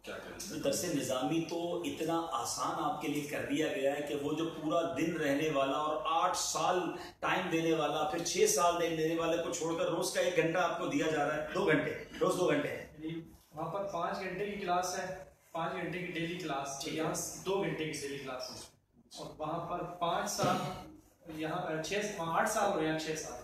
کیا کریں؟ درس نظامی تو اتنا آسان آپ کے لیے کر دیا گیا ہے کہ وہ جو پورا دن رہنے والا اور 8 سال ٹائم دینے والا، پھر 6 سال دینے والے کو چھوڑ کر روز کا 1 گھنٹہ آپ کو دیا جا رہا ہے. 2 گھنٹے روز 2 گھنٹے ہے. وہاں پر 5 گھنٹے کی کلاس ہے، 5 گھنٹے کی ڈیلی کلاس. یہاں 2 گھنٹے کی ڈیلی کلاس ہے. اور وہاں پر 5 سال، یہاں 8 سال ہو یا 6 سال.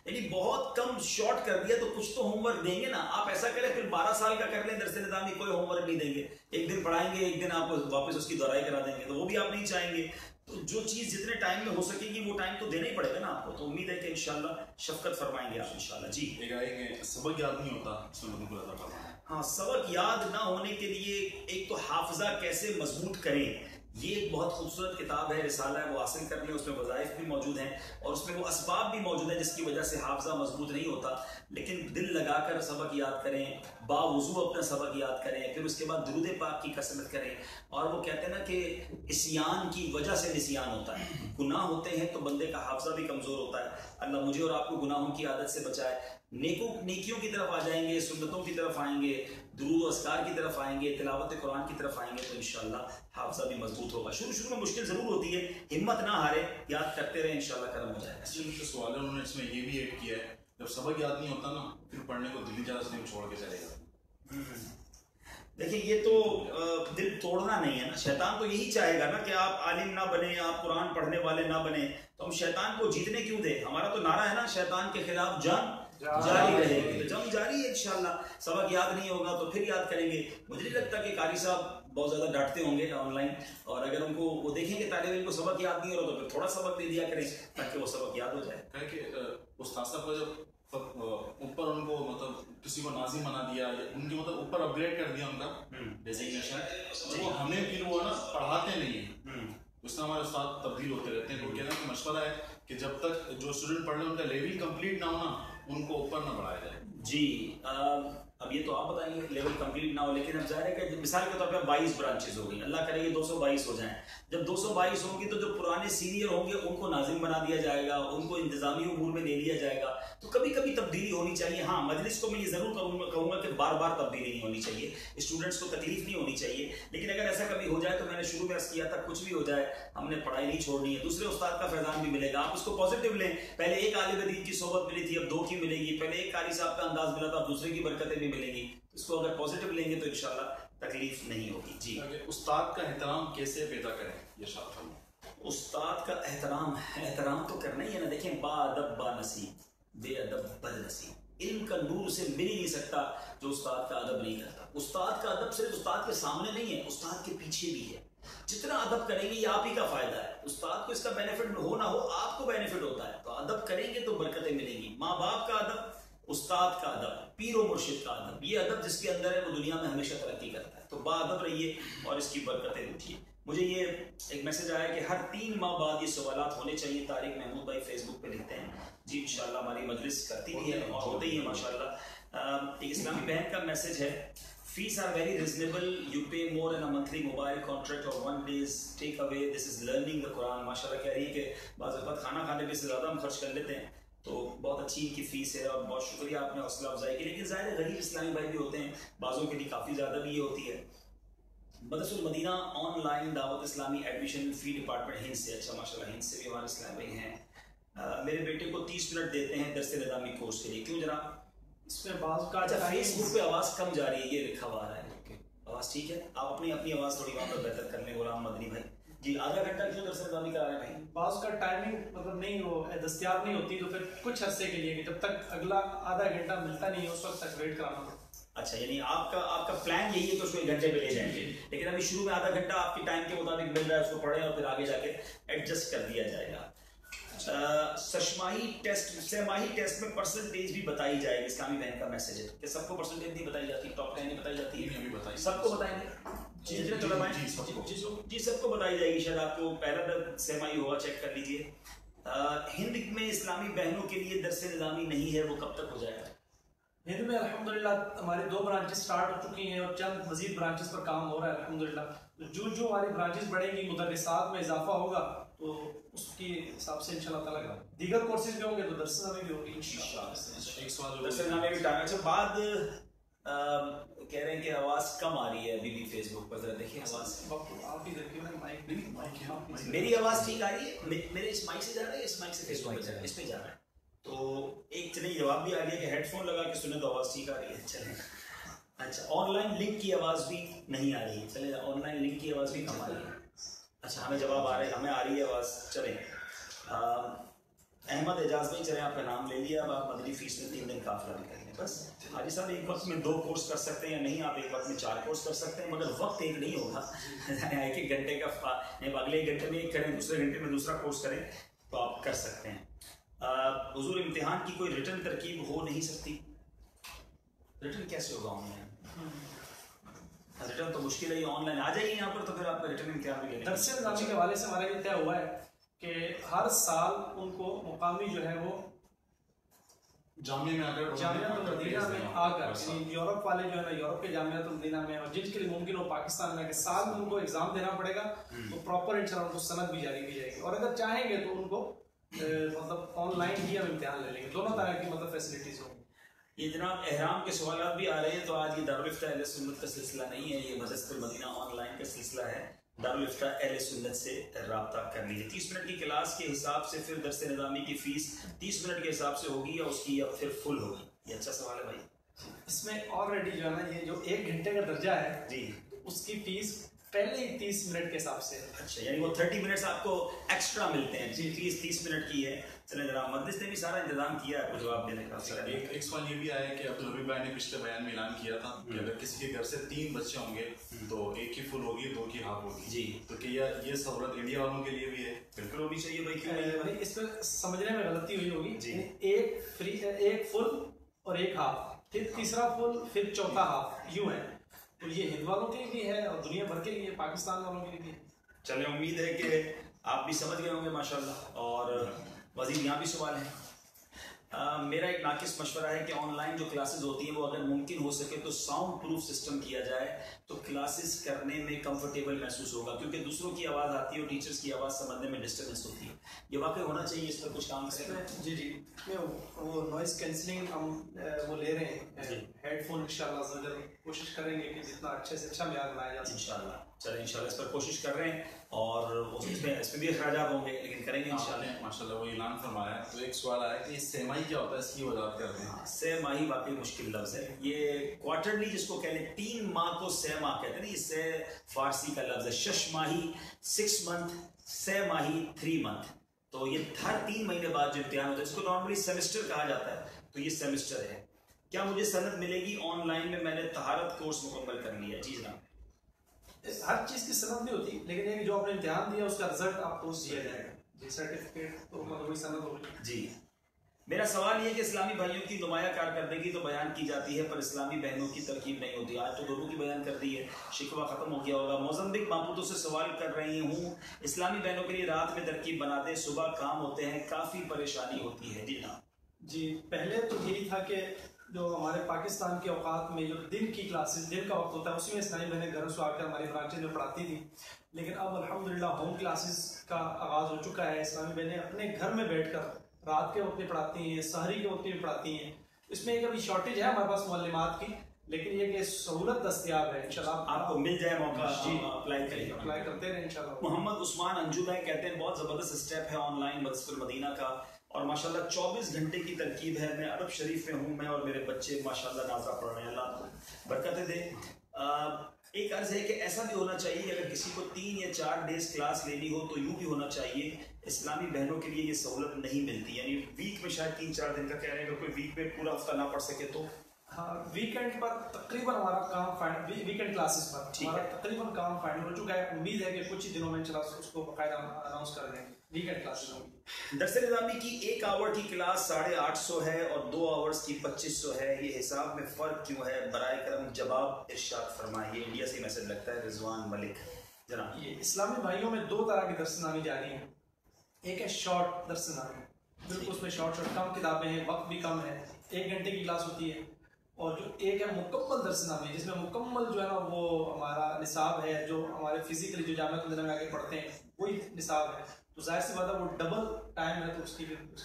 یعنی بہت کم شارٹ کر دیا. تو کچھ تو ہوم ورک دیں گے نا. آپ ایسا کریں پھر 12 سال کا کر لیں درس نظامی، کوئی ہوم ورک نہیں دیں گے. 1 دن پڑھائیں گے، 1 دن آپ واپس اس کی دہرائی کرا دیں گے، تو وہ بھی آپ نہیں چاہیں گے. تو جو چیز جتنے ٹائم میں ہو سکے گی وہ ٹائم تو دینا ہی پڑے گا نا آپ کو. تو امید ہے کہ انشاءاللہ شفقت فرمائیں گے آپ انشاءاللہ. جی ایک آئے کہ سبق یاد نہیں ہوتا اس میں کو زیادہ پڑھنا ہے. ہاں, سبق یاد نہ ہونے کے لیے ایک تو حافظہ کیسے مضبوط کریں, یہ ایک بہت خوبصورت کتاب ہے, رسالہ ہے, وہ حاصل کر لیں. اس میں وظائف بھی موجود ہیں اور اس میں وہ اسباب بھی موجود ہیں جس کی وجہ سے حافظہ مضبوط نہیں ہوتا. لیکن دل لگا کر سبق یاد کریں, باوضو اپنا سبق یاد کریں, پھر اس کے بعد درود پاک کی کثرت کریں. اور وہ کہتے ہیں نا کہ عصیان کی وجہ سے نسیان ہوتا ہے, گناہ ہوتے ہیں تو بندے کا حافظہ بھی کمزور ہوتا ہے. اللہ مجھے اور آپ کو گناہوں کی عادت سے بچائے, نیکیوں کی طرف آ جائیں گے, سنتوں کی طرف آئیں گے, درود و اذکار کی طرف آئیں گے, تلاوت قرآن کی طرف آئیں گے تو انشاءاللہ حافظہ بھی مضبوط ہوگا. شروع میں مشکل ضرور ہوتی ہے, ہمت نہ ہارے, یاد کرتے رہیں, انشاءاللہ کرم ہو جائے گا. اچھا, مجھے سوال ہے, انہوں نے اس میں یہ بھی ایڈ کیا ہے جب سبق یاد نہیں ہوتا نا پھر پڑھنے کو دل اجازت نہیں چھوڑ کے چلے گا. دیکھیں یہ تو دل توڑنا نہیں ہے نا, شیطان تو یہی چاہے گا نا کہ آپ عالم نہ بنیں, آپ قرآن پڑھنے والے نہ بنیں. تو ہم شیطان کو جیتنے کیوں دیں؟ ہمارا تو نعرہ ہے نا, شیطان کے خلاف جنگ جاری رہے گی. تو جنگ جاری ہے انشاءاللہ. سبق یاد نہیں ہوگا تو پھر یاد کریں گے. مجھے نہیں لگتا کہ قاری صاحب بہت زیادہ ڈانٹتے ہوں گے آن لائن, اور اگر ان کو وہ دیکھیں کہ طالب علم کو سبق یاد نہیں ہو رہا تو پھر تھوڑا سبق دے دیا کریں تاکہ وہ سبق یاد ہو جائے. ہے کہ استاد صاحب کو جب اوپر ان کو مطلب کسی کو ناظم بنا دیا, ان کے مطلب اوپر اپ گریڈ کر دیا ان کا ڈیزگنیشن, وہ ہمیں پھر وہ نا پڑھاتے نہیں ہیں. اس طرح ہمارے استاد تبدیل ہوتے رہتے ہیں. تو کہنا کہ مشورہ ہے کہ جب تک جو اسٹوڈنٹ پڑھ رہے ہیں ان کا لیول کمپلیٹ نہ ہونا, ان کو اوپر نہ بڑھایا جائے. جی اب یہ تو آپ بتائیں گے لیول کمپلیٹ نہ ہو, لیکن اب ظاہر ہے کہ مثال کے طور پہ 22 برانچز ہو گئی, اللہ کرے یہ 222 ہو جائیں. جب 222 ہوں گی تو جو پرانے سینئر ہوں گے ان کو ناظم بنا دیا جائے گا, ان کو انتظامی امور میں لے لیا جائے گا. تو کبھی کبھی تبدیلی ہونی چاہیے. ہاں, مجلس کو میں یہ ضرور کہوں گا کہ بار بار تبدیلی نہیں ہونی چاہیے, اسٹوڈنٹس کو تکلیف نہیں ہونی چاہیے. لیکن اگر ایسا کبھی ہو جائے تو میں نے شروع میں عرض کیا تھا, کچھ بھی ہو جائے ہم نے پڑھائی نہیں چھوڑنی ہے. دوسرے استاد کا فیضان بھی ملے گا, آپ اس کو پازیٹیو لیں. پہلے ایک عالم دین کی صحبت ملی تھی, اب 2 کی ملے گی. پہلے ایک قاری صاحب کا انداز ملا تھا, اب دوسرے کی برکتیں بھی ملیں گی. اس کو اگر پازیٹیو لیں گے تو انشاءاللہ تکلیف نہیں ہوگی. جی استاد کا احترام کیسے پیدا کریں, یہ شاعر فرمائیں. استاد کا احترام تو کرنا ہی ہے نا. دیکھیں, با ادب با نصیب, بے ادب بد نصیب. علم کا نور اسے مل ہی نہیں سکتا جو استاد کا ادب نہیں کرتا. استاد کا ادب صرف استاد کے سامنے نہیں ہے, استاد کے پیچھے بھی ہے. جتنا ادب کریں گے یہ آپ ہی کا فائدہ ہے. استاد کو اس کا بینیفٹ ہو نہ ہو, آپ کو بینیفٹ ہوتا ہے. تو ادب کریں گے تو برکتیں ملیں گی. ماں باپ کا ادب, استاد کا ادب, پیر و مرشد کا ادب, یہ ادب جس کے اندر ہے وہ دنیا میں ہمیشہ ترقی کرتا ہے. تو با ادب رہیے اور اس کی برکتیں اٹھیے. مجھے یہ ایک میسج آیا کہ ہر 3 ماہ بعد یہ سوالات ہونے چاہیے. طارق محمود بھائی فیس بک پہ لکھتے ہیں. جی انشاءاللہ ہماری مجلس کرتی بھی ہے اور ہوتے ہی ہے ماشاءاللہ. ایک اسلامی بہن کا میسج ہے, fees are very reasonable, you pay more in a monthly mobile contract or 1 day's take away, this is learning the Quran. ماشاءاللہ کہہ رہی ہے کہ بعض اوقات کھانا کھانے پہ سے زیادہ ہم خرچ کر لیتے ہیں, تو بہت اچھی ان کی فیس ہے اور بہت شکریہ آپ نے حوصلہ افزائی کی. لیکن ظاہر غریب اسلامی بھائی بھی ہوتے ہیں, بعضوں کے لیے کافی زیادہ بھی یہ ہوتی ہے. مدرسہ المدینہ آن لائن دعوت اسلامی ایڈمیشن فی ڈپارٹمنٹ ہند سے. اچھا ماشاءاللہ ہند سے بھی ہمارے اسلام بھائی ہیں. میرے بیٹے کو 30 منٹ دیتے ہیں درس نظامی کورس کے لیے. کیوں جناب؟ اس میں بعض کا فیس بک پہ آواز کم جا رہی ہے, یہ لکھا ہوا ہے. آواز ٹھیک ہے, آپ اپنی آواز تھوڑی وہاں پر بہتر کر لیں. غلام مدنی بھائی جی, آدھا گھنٹہ کیوں درس نظامی کرا رہے ہیں بھائی؟ بعض کا ٹائمنگ مطلب نہیں ہو دستیاب نہیں ہوتی, تو پھر کچھ عرصے کے لیے جب تک اگلا آدھا گھنٹہ ملتا نہیں ہے اس وقت تک ویٹ کرانا پڑتا. اچھا, یعنی آپ کا پلان یہی ہے کہ اس کو 1 گھنٹے پہ لے جائیں گے, لیکن ابھی شروع میں آدھا گھنٹہ آپ کے ٹائم کے مطابق مل رہا ہے, اس کو پڑھیں اور پھر آگے جا کے ایڈجسٹ کر دیا جائے گا. سہماہی ٹیسٹ میں پرسنٹیج بھی بتائی جائے گی. اسلامی بہن کا میسج ہے کہ سب کو پرسنٹیج نہیں بتائی جاتی, ٹاپ 10 نہیں بتائی جاتی ہے, سب کو بتائیں گے. جی سب کو بتائی جائے گی. شاید آپ کو پہلا درس سہماہی ہوا, چیک کر لیجئے. ہند میں اسلامی بہنوں کے لیے درس نظامی نہیں ہے, وہ کب تک ہو جائے گا؟ ہند میں الحمدللہ ہماری 2 برانچز سٹارٹ ہو چکی ہیں اور چند مزید برانچز پر کام ہو رہا ہے الحمدللہ. جو ہماری برانچز بڑھیں گی, مدرسات میں اضافہ ہوگا, تو اس کے حساب سے انشاءاللہ تعالیٰ دیگر کورسز بھی ہوں گے تو درس نظامی بھی ہوگی انشاءاللہ. ایک سوال درس نظامی بھی ٹائم. اچھا, بعد کہہ رہے ہیں کہ آواز کم آ رہی ہے ابھی بھی فیس بک پر, ذرا دیکھیں آواز. آپ ہی دیکھیے نا, مائک میری آواز ٹھیک آ رہی ہے؟ میرے اس مائک سے جا رہا ہے, اس مائک سے فیس بک پہ جا رہا ہے؟ اس پہ جا رہا ہے. تو ایک چلیں جواب بھی آ گیا کہ ہیڈ فون لگا کے سنیں تو آواز ٹھیک آ رہی ہے. چلیں. اچھا, آن لائن لنک کی آواز بھی نہیں آ رہی ہے. چلیں, آن لائن لنک کی آواز بھی کم آ رہی ہے. اچھا, ہمیں جواب آ رہا ہے, ہمیں آ رہی ہے آواز. چلیں, احمد اعجاز بھائی چلے آپ کا نام لے لیا، اب آپ مدنی فیس میں 3 دن قافلہ بھی کریں گے بس. حاجی صاحب ایک وقت میں 2 کورس کر سکتے ہیں یا نہیں، آپ ایک وقت میں 4 کورس کر سکتے ہیں، مگر وقت ایک نہیں ہوگا. ایک گھنٹے کا اگلے گھنٹے میں ایک کریں، دوسرے گھنٹے میں دوسرا کورس کریں تو آپ کر سکتے ہیں. حضور امتحان کی کوئی ریٹن ترکیب ہو نہیں سکتی؟ ریٹن کیسے ہوگا آن لائن؟ ریٹرن تو مشکل ہے، آن لائن آ جائیے یہاں پر تو پھر آپ کا ریٹرن امتحان بھی لیں. درس نظامی کے حوالے سے ہمارا یہ طے ہوا ہے کہ ہر سال ان کو مقامی جو ہے وہ جامعہ میں آ کر جامعۃ المدینہ میں آ کر، یورپ والے جو ہے نا یورپ کے جامعۃ المدینہ میں، اور جن کے لیے ممکن ہو پاکستان میں کہ سال میں ان کو ایگزام دینا پڑے گا تو پراپر انشاءاللہ ان کو سند بھی جاری کی جائے گی، اور اگر چاہیں گے تو ان کو مطلب آن لائن ہی ہم امتحان لے لیں گے. دونوں طرح کی مطلب فیسلٹیز ہوں گی. یہ جناب احرام کے سوالات بھی آ رہے ہیں، تو آج یہ دارالفتہ اہل سنت کا سلسلہ نہیں ہے، یہ مدرسۃ المدینہ آن لائن کا سلسلہ ہے. دارالفتہ اہل سنت سے رابطہ کر لیجیے. 30 منٹ کی کلاس کے حساب سے پھر درس نظامی کی فیس 30 منٹ کے حساب سے ہوگی یا اس کی یا پھر فل ہوگی؟ یہ اچھا سوال ہے بھائی. اس میں آلریڈی جو ہے نا یہ جو 1 گھنٹے کا درجہ ہے جی اس کی فیس پہلے ہی 30 منٹ کے حساب سے. اچھا، یعنی وہ 30 منٹس آپ کو ایکسٹرا ملتے ہیں. جی فیس 30 منٹ کی ہے. چلیں جناب مجلس نے بھی سارا انتظام کیا ہے جواب دینے کا. ایک سوال یہ بھی آیا ہے کہ عبدالربیع بھائی نے پچھلے بیان میں اعلان کیا تھا کہ اگر کسی کے گھر سے 3 بچے ہوں گے تو 1 کی فل ہوگی 2 کی ہاف ہوگی. جی تو کیا یہ سہولت انڈیا والوں کے لیے بھی ہے؟ بالکل ہونی چاہیے بھائی. کیوں نہیں؟ اس میں سمجھنے میں غلطی ہوئی ہوگی. جی. ایک فری، ایک فل اور ایک ہاف، پھر تیسرا فل، پھر چوتھا ہاف، یوں ہے. تو یہ ہند والوں کے لیے بھی ہے اور دنیا بھر کے لیے، پاکستان والوں کے لیے بھی ہے. چلیں امید ہے کہ آپ بھی سمجھ گئے ہوں گے ماشاءاللہ. اور مزید یہاں بھی سوال ہے. میرا ایک ناقص مشورہ ہے کہ آن لائن جو کلاسز ہوتی ہیں وہ اگر ممکن ہو سکے تو ساؤنڈ پروف سسٹم کیا جائے تو کلاسز کرنے میں کمفرٹیبل محسوس ہوگا، کیونکہ دوسروں کی آواز آتی ہے اور ٹیچرز کی آواز سمجھنے میں ڈسٹربنس ہوتی ہے. یہ واقعی ہونا چاہیے، اس پر کچھ کام کریں. جی جی وہ نوائز کینسلنگ ہم وہ لے رہے ہیں ہیڈ فون. انشاءاللہ کوشش کریں گے کہ جتنا اچھے سے اچھا معیار بنایا جائے. انشاءاللہ. چلیں انشاءاللہ اس پر کوشش کر رہے ہیں، اور اس میں بھی اخراجات ہوں گے لیکن کریں گے انشاءاللہ. ماشاءاللہ وہ اعلان فرمایا. تو ایک سوال آیا کہ سہ ماہی کیا ہوتا ہے، اس کی وضاحت کرتے ہیں. سہ ماہی واقعی مشکل لفظ ہے. یہ کوارٹرلی جس کو کہتے ہیں 3 ماہ کو 6 ماہ کہتے ہیں نا، یہ سہ فارسی کا لفظ ہے. 6 ماہی 6 منتھ، 6 ماہی 3 منتھ. تو یہ ہر 3 مہینے بعد جو امتحان ہوتا ہے اس کو نارملی سیمسٹر کہا جاتا ہے، تو یہ سیمسٹر ہے. کیا مجھے سند ملے گی آن لائن میں نے طہارت کورس مکمل کر لیا؟ جی جناب. ہر چیز کی سند نہیں ہوتی، لیکن ایک جو آپ نے امتحان دیا اس کا رزلٹ آپ کو دیا جائے گا. جی سرٹیفکیٹ تو وہی سند ہوگی. جی میرا سوال یہ کہ اسلامی بھائیوں کی نمایاں کارکردگی تو بیان کی جاتی ہے پر اسلامی بہنوں کی ترکیب نہیں ہوتی. آج تو دونوں کی بیان کر دی ہے، شکوہ ختم ہو گیا ہوگا. موزمبک ماپوتو سے سوال کر رہی ہوں، اسلامی بہنوں کے لیے رات میں ترکیب بنا دیں، صبح کام ہوتے ہیں، کافی پریشانی ہوتی ہے. جی جناب. جی پہلے تو یہی تھا کہ جو ہمارے پاکستان کے اوقات میں جو دن کی کلاسز، دن کا وقت ہوتا ہے، اسی میں اسلامی بہنیں گھروں سے آ کر ہماری برانچز میں پڑھاتی تھیں. لیکن اب الحمدللہ ہوم کلاسز کا آغاز ہو چکا ہے. اسلامی بہنیں اپنے گھر میں بیٹھ کر رات کے وقت میں پڑھاتی ہیں، سحری کے وقت میں پڑھاتی ہیں. اس میں ایک ابھی شارٹیج ہے ہمارے پاس معلمات کی، لیکن یہ کہ سہولت دستیاب ہے. انشاءاللہ آپ کو مل جائے موقع. جی اپلائی کرتے رہیں انشاءاللہ. محمد عثمان انجو بھائی کہتے ہیں بہت زبردست اسٹیپ ہے آن لائن مدرسۃ المدینہ کا، اور ماشاءاللہ 24 گھنٹے کی ترکیب ہے. میں عرب شریف میں ہوں، میں اور میرے بچے ماشاءاللہ ناظرہ پڑھ رہے ہیں. اللہ آپ کو برکتیں دے. ایک عرض ہے کہ ایسا بھی ہونا چاہیے اگر کسی کو 3 یا 4 ڈیز کلاس لینی ہو تو یوں بھی ہونا چاہیے. اسلامی بہنوں کے لیے یہ سہولت نہیں ملتی، یعنی ویک میں شاید 3-4 دن کا کہہ رہے ہیں. اگر کوئی ویک میں پورا ہفتہ نہ پڑھ سکے تو ہاں ویکینڈ پر تقریباً ہمارا کام ویکینڈ کلاسز پر ہمارا تقریباً کام فائنل ہو چکا ہے. امید ہے کہ کچھ ہی دنوں میں انشاءاللہ اس کو باقاعدہ اناؤنس کر دیں. ویکینڈ کلاسز ہوگی. درس نظامی کی 1 آور کی کلاس 850 ہے اور 2 آورز کی 2500 ہے. یہ حساب میں فرق کیوں ہے؟ برائے کرم جواب ارشاد فرمائیے. انڈیا سے میسج لگتا ہے رضوان ملک. جناب یہ اسلامی بھائیوں میں 2 طرح کی درس نظامی جاری ہیں. ایک ہے شارٹ درس نظامی، بالکل اس میں شارٹ کم کتابیں ہیں، وقت بھی کم ہے، 1 گھنٹے کی کلاس ہوتی ہے. اور جو ایک ہے مکمل درس نظامی جس میں مکمل جو ہے نا وہ ہمارا نصاب ہے، جو ہمارے فزیکلی جو جامعہ المدینہ میں آگے پڑھتے ہیں وہی نصاب ہے. تو ظاہر سی بات ہے وہ ڈبل ٹائم ہے، تو اس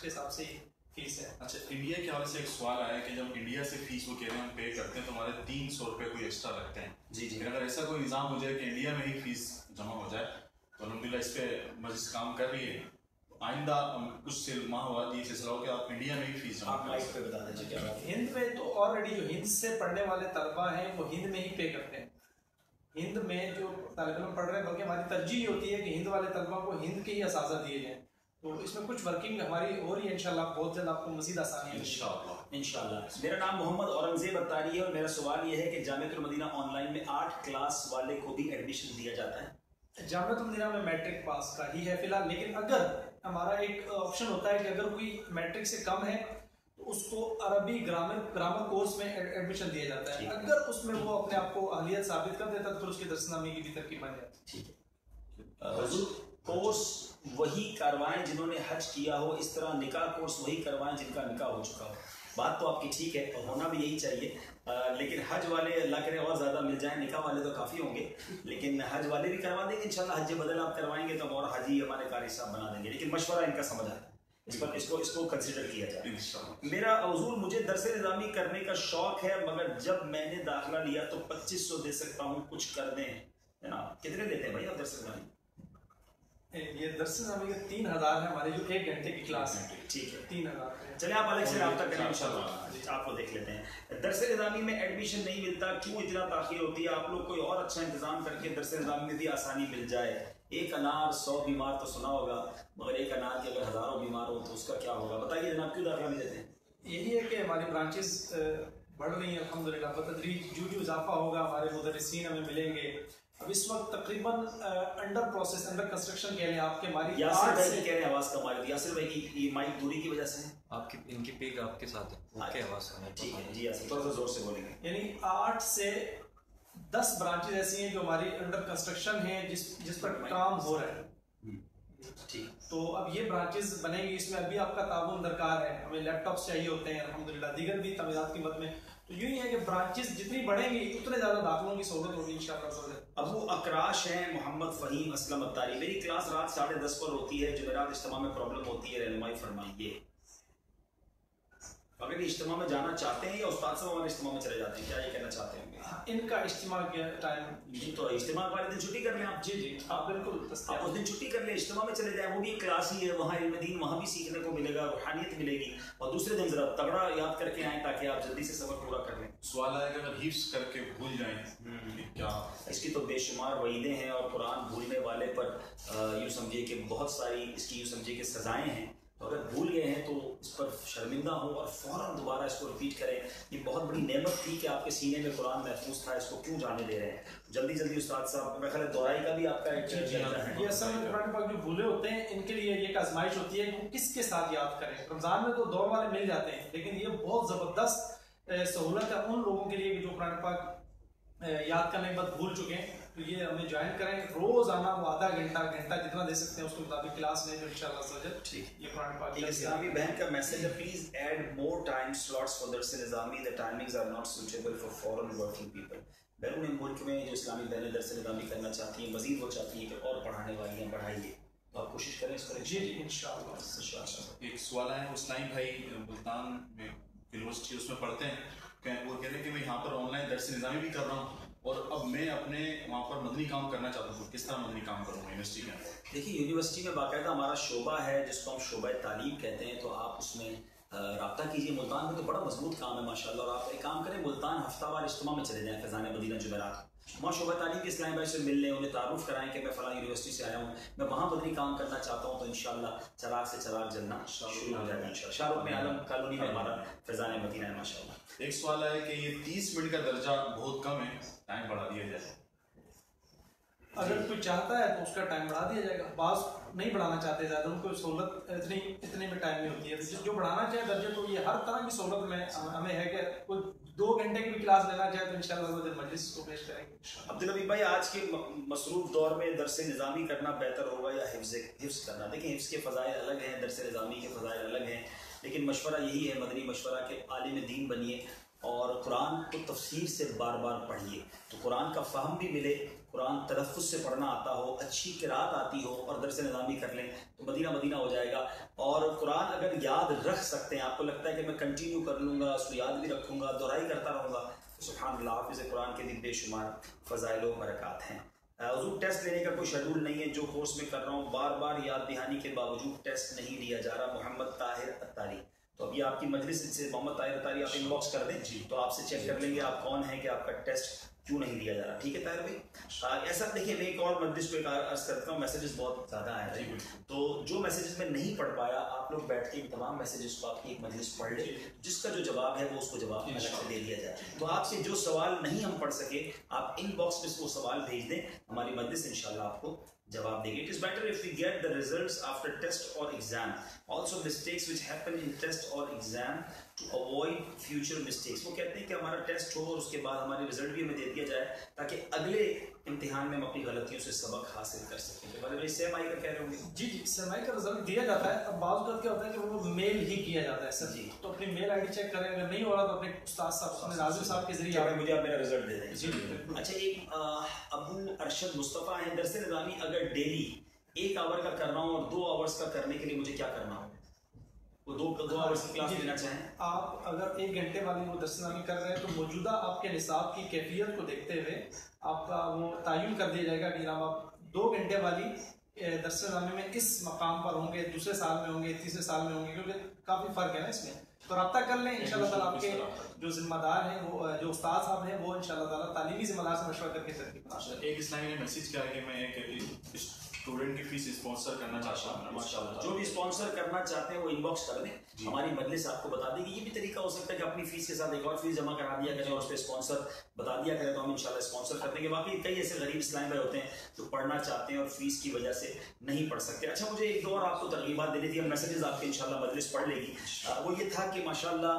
کے حساب سے ہی فیس ہے. اچھا انڈیا کے حوالے سے ایک سوال آیا کہ جب انڈیا سے فیس وہ کہہ رہے ہیں ہم پے کرتے ہیں تو ہمارے 300 روپے کوئی ایکسٹرا رکھتے ہیں. جی جی. اگر ایسا کوئی نظام ہو جائے کہ انڈیا میں ہی فیس جمع ہو جائے تو الحمدللہ اس پہ مجلس کام کر رہی ہے. آئندہ کچھ ماہ بعد یہ فیصلہ ہو کہ آپ انڈیا میں ہی فیس جمع آپ مائک پہ بتا دیجیے کیا بات ہے. ہند میں تو آلریڈی جو ہند سے پڑھنے والے طلبہ ہیں وہ ہند میں ہی پے کرتے ہیں. ہند میں جو طالب علم پڑھ رہے ہیں، بلکہ ہماری ترجیح یہ ہوتی ہے کہ ہند والے طلبہ کو ہند کے ہی اساتذہ دیے جائیں. تو اس میں کچھ ورکنگ ہماری ہو رہی ہے انشاءاللہ، بہت جلد آپ کو مزید آسانی انشاءاللہ. میرا نام محمد اورنگزیب اتاری ہے اور میرا سوال یہ ہے کہ جامعۃ المدینہ آن لائن میں 8 کلاس والے کو بھی ایڈمیشن دیا جاتا ہے؟ جامعۃ المدینہ میں میٹرک پاس کا ہی ہے فی الحال، لیکن اگر ہمارا ایک آپشن ہوتا ہے کہ اگر کوئی میٹرک سے کم ہے تو اس کو عربی گرامر کورس میں ایڈمیشن دیا جاتا ہے. اگر اس میں وہ اپنے آپ کو اہلیت ثابت کر دیتا ہے تو پھر اس کے درس نامے کی بھی ترکیب بن جاتی ہے. ٹھیک ہے. حضور کورس وہی کروائیں جنہوں نے حج کیا ہو، اس طرح نکاح کورس وہی کروائیں جن کا نکاح ہو چکا ہو. بات تو آپ کی ٹھیک ہے اور ہونا بھی یہی چاہیے، لیکن حج والے اللہ کرے اور زیادہ مل جائیں، نکاح والے تو کافی ہوں گے، لیکن حج والے بھی کروا دیں گے انشاءاللہ. حج بدل آپ کروائیں گے تو اور حجی ہمارے قاری صاحب بنا دیں گے، لیکن مشورہ ان کا سمجھ آتا ہے، اس کو کنسیڈر کیا جائے. میرا حضور مجھے درس نظامی کرنے کا شوق ہے، مگر جب میں نے داخلہ لیا تو 2500 دے سکتا ہوں، کچھ کر دیں. کتنے دیتے ہیں بھائی آپ درس نظامی؟ یہ درس نظامی کے 3000 ہے ہمارے، جو 1 گھنٹے کی کلاس ہے. ٹھیک ہے 3000. چلیں آپ الگ سے رابطہ کریں انشاءاللہ، آپ کو دیکھ لیتے ہیں. درس نظامی میں ایڈمیشن نہیں ملتا، کیوں اتنا تاخیر ہوتی ہے؟ آپ لوگ کوئی اور اچھا انتظام کر کے درس نظامی میں بھی آسانی مل جائے. 1 انار 100 بیمار تو سنا ہوگا، مگر 1 انار کے اگر ہزاروں بیمار ہو تو اس کا کیا ہوگا؟ بتائیے جناب، کیوں داخلہ نہیں دیتے ہیں؟ یہی ہے کہ ہماری برانچز بڑھ رہی ہیں الحمدللہ، بتدریج جو اضافہ ہوگا ہمارے مدرسین ہمیں ملیں گے. اب اس وقت تقریباً انڈر پروسیس، انڈر کنسٹرکشن کہہ لیں آپ کے ہماری یاسر بھائی کہہ رہے ہیں آواز کم آ رہی ہے. یاسر بھائی کی یہ مائک دوری کی وجہ سے ہے، آپ کی ان کی پیک آپ کے ساتھ ہے، آپ کی آواز ہے. ٹھیک ہے جی یاسر تھوڑا سا زور سے بولیں گے. یعنی 8 سے 10 برانچز ایسی ہیں جو ہماری انڈر کنسٹرکشن ہیں، جس پر کام ہو رہا ہے. ٹھیک. تو اب یہ برانچز بنیں گی، اس میں ابھی آپ کا تعاون درکار ہے. ہمیں لیپ ٹاپس چاہیے ہوتے ہیں الحمدللہ، دیگر بھی تعمیرات کی مد میں. تو یوں ہی ہے کہ برانچز جتنی بڑھیں گی اتنے زیادہ داخلوں کی سہولت ہوگی انشاءاللہ. ابو اکراش ہیں محمد فہیم اسلم اتاری. میری کلاس رات 10:30 پر ہوتی ہے، جمعرات اجتماع میں پرابلم ہوتی ہے، رہنمائی فرمائیے. اگر یہ اجتماع میں جانا چاہتے ہیں یا استاد صاحب ہمارے اجتماع میں چلے جاتے ہیں، کیا یہ کہنا چاہتے ہیں؟ ان کا اجتماع کیا ٹائم جی، تو اجتماع والے دن چھٹی کر لیں آپ. جی آپ بالکل آپ اس دن چھٹی کر لیں، اجتماع میں چلے جائیں، وہ بھی ایک کلاس ہی ہے، وہاں علم دین وہاں بھی سیکھنے کو ملے گا، روحانیت ملے گی، اور دوسرے دن ذرا تگڑا یاد کر کے آئیں تاکہ آپ جلدی سے سبق پورا کر لیں. سوال ہے کہ اگر حفظ کر کے بھول جائیں کیا؟ اس کی تو بے شمار وعیدیں ہیں، اور قرآن بھولنے والے پر یوں سمجھیے کہ بہت ساری اس کی یوں سمجھیے کہ سزائیں ہیں. تو اگر بھول گئے ہیں تو اس پر شرمندہ ہوں اور فوراً دوبارہ اس کو رپیٹ کریں. یہ بہت بڑی نعمت تھی کہ آپ کے سینے میں قرآن محفوظ تھا، اس کو کیوں جانے دے رہے ہیں؟ جلدی جلدی استاد صاحب، میرا خیال ہے دہرائی کا بھی آپ کا ایک یہ اصل میں قرآن پاک جو بھولے ہوتے ہیں ان کے لیے یہ ایک آزمائش ہوتی ہے کہ وہ کس کے ساتھ یاد کریں. رمضان میں تو دور والے مل جاتے ہیں، لیکن یہ بہت زبردست سہولت ہے ان لوگوں کے لیے جو قرآن پاک یاد کرنے کے بعد بھول چکے ہیں. تو یہ ہمیں جوائن کریں، روزانہ وہ آدھا گھنٹہ جتنا دے سکتے ہیں اس کے مطابق کلاس لیں، جو انشاءاللہ سجد. ٹھیک. یہ قرآن پاک اسلامی بہن کا میسج ہے، please add more time slots for درس نظامی، the timings are not suitable for foreign working people. بیرون ملک میں جو اسلامی بہنیں درس نظامی کرنا چاہتی ہیں، مزید وہ چاہتی ہیں کہ اور پڑھانے والی ہیں بڑھائیے، تو آپ کوشش کریں اس پر. جی انشاءاللہ. ایک سوال ہے، اسلامی بھائی ملتان میں یونیورسٹی اس میں پڑھتے ہیں کہ وہ کہہ رہے ہیں کہ میں یہاں پر آن لائن درس نظامی بھی کر رہا ہوں اور اب میں اپنے وہاں پر مدنی کام کرنا چاہتا ہوں، کس طرح مدنی کام کروں یونیورسٹی کے اندر؟ دیکھیے یونیورسٹی میں باقاعدہ ہمارا شعبہ ہے جس کو ہم شعبہ تعلیم کہتے ہیں، تو آپ اس میں رابطہ کیجیے. ملتان میں تو بڑا مضبوط کام ہے ماشاءاللہ، اور آپ ایک کام کریں، ملتان ہفتہ وار اجتماع میں چلے جائیں، فیضان مدینہ جمعرات. وہاں شعبہ تعلیم کے اسلامی بھائی سے مل لیں، انہیں تعارف کرائیں کہ میں فلاں یونیورسٹی سے آیا ہوں، میں وہاں مدنی کام کرنا چاہتا ہوں، تو انشاءاللہ چراغ سے چراغ جلنا شروع ہو جائے گا انشاءاللہ. شاہ رخ میں عالم کالونی میں ہمارا فیضان مدینہ ہے ماشاءاللہ. ایک سوال ہے کہ یہ 30 منٹ کا درجہ بہت کم ہے، ٹائم بڑھا دیا جائے. اگر کوئی چاہتا ہے تو اس کا ٹائم بڑھا دیا جائے گا. بعض نہیں بڑھانا چاہتے زیادہ، ان کو سہولت اتنے میں ٹائم نہیں ہوتی ہے. جو بڑھانا چاہے درجے تو یہ ہر طرح کی سہولت میں ہمیں ہے کہ کوئی 2 گھنٹے کی بھی کلاس لینا چاہے تو انشاءاللہ مجلس کو پیش کریں گے. عبدالحبیب بھائی، آج کے مصروف دور میں درس نظامی کرنا بہتر ہوگا یا حفظ کرنا؟ دیکھیں حفظ کے فضائل الگ ہیں، درس نظامی کے فضائل الگ ہیں، لیکن مشورہ یہی ہے، مدنی مشورہ کہ عالم دین بنیے اور قرآن کو تفسیر سے بار بار پڑھیے، تو قرآن کا فہم بھی ملے، قرآن تلفظ سے پڑھنا آتا ہو، اچھی قرات آتی ہو، اور درس نظامی کر لیں تو مدینہ مدینہ ہو جائے گا. اور قرآن اگر یاد رکھ سکتے ہیں، آپ کو لگتا ہے کہ میں کنٹینیو کر لوں گا، اس کو یاد بھی رکھوں گا، دہرائی کرتا رہوں گا، سبحان اللہ، حافظ قرآن کے بھی بے شمار فضائل و برکات ہیں. حضور ٹیسٹ لینے کا کوئی شیڈول نہیں ہے، جو کورس میں کر رہا ہوں بار بار یاد دہانی کے باوجود ٹیسٹ نہیں لیا جا رہا. محمد طاہر اتاری. تو ابھی آپ کی مجلس سے محمد طاہر اتاری آپ ان باکس کر دیں، تو آپ سے چیک کر لیں گے آپ کون ہیں کہ آپ کا ٹیسٹ کیوں نہیں دیا جا رہا. ٹھیک ہے طاہر بھائی. ایسا دیکھیے میں ایک اور مجلس کو عرض کرتا ہوں, میسیجز بہت زیادہ آئے ہیں, تو جو میسیجز میں نہیں پڑھ پایا آپ لوگ بیٹھ کے ان تمام میسیجز کو آپ کی ایک مجلس پڑھ لیں, جس کا جو جواب ہے وہ اس کو جواب الگ سے دے دیا جائے. تو آپ سے جو سوال نہیں ہم پڑھ سکے آپ ان باکس میں وہ سوال بھیج دیں, ہماری مجلس انشاءاللہ آپ کو جواب دے گی. It is better if we get the results after test or exam. Also mistakes which happen in test or exam to avoid future mistakes. وہ کہتے ہیں کہ ہمارا ٹیسٹ ہو اور اس کے بعد ہماری رزلٹ بھی ہمیں دے دیا جائے تاکہ اگلے امتحان میں ہم اپنی غلطیوں سے سبق حاصل کر سکیں. تو بھائی سیم آئی کا کہہ رہے ہوں گے. جی جی سیمائی کا رزلٹ دیا جاتا ہے. اب بعض اوقات کیا ہوتا ہے کہ وہ میل ہی کیا جاتا ہے سر, جی تو اپنی میل آئی ڈی چیک کریں, اگر نہیں ہو رہا تو اپنے استاد صاحب اپنے ناظم صاحب کے ذریعے مجھے آپ میرا رزلٹ دے دیں. جی بالکل. اچھا ایک ابو ارشد مصطفیٰ ہیں, درس نظامی اگر ڈیلی 1 آور کا کر رہا ہوں اور 2 آورس کا کرنے کے لیے مجھے کیا کرنا ہو؟ وہ 2 آورس کی کلاس لینا چاہیں. آپ اگر 1 گھنٹے والی وہ درس نظامی کر رہے ہیں تو موجودہ آپ کے نصاب کی کیفیت کو دیکھتے ہوئے آپ کا وہ تعین کر دیا جائے گا کہ جناب آپ 2 گھنٹے والی درس نظامی میں اس مقام پر ہوں گے, دوسرے سال میں ہوں گے, تیسرے سال میں ہوں گے, کیونکہ کافی فرق ہے نا اس میں. تو رابطہ کر لیں انشاءاللہ تعالیٰ. آپ کے جو ذمہ دار ہیں وہ جو استاد صاحب ہیں وہ انشاءاللہ تعالیٰ تعلیمی ذمہ دار سے مشورہ کر کے ترتیب بنا سکتے ہیں. ایک اسلامی نے میسج کیا کہ میں ایک اسٹوڈنٹ کی فیس اسپانسر کرنا چاہتا ہوں. ماشاءاللہ جو بھی اسپانسر کرنا چاہتے ہیں وہ ان باکس کر دیں, ہماری مجلس آپ کو بتا دے گی. یہ بھی طریقہ ہو سکتا ہے کہ اپنی فیس کے ساتھ ایک اور فیس جمع کرا دیا کریں اور اس پہ اسپانسر بتا دیا کریں, تو ہم انشاءاللہ اسپانسر کر دیں گے. باقی کئی ایسے غریب اسلام بھائی ہوتے ہیں جو پڑھنا چاہتے ہیں اور فیس کی وجہ سے نہیں پڑھ سکتے. اچھا مجھے ایک دو اور آپ کو ترغیبات دینی تھی, میسیجز آپ کے انشاءاللہ مجلس پڑھ لے گی. وہ یہ تھا کہ ماشاءاللہ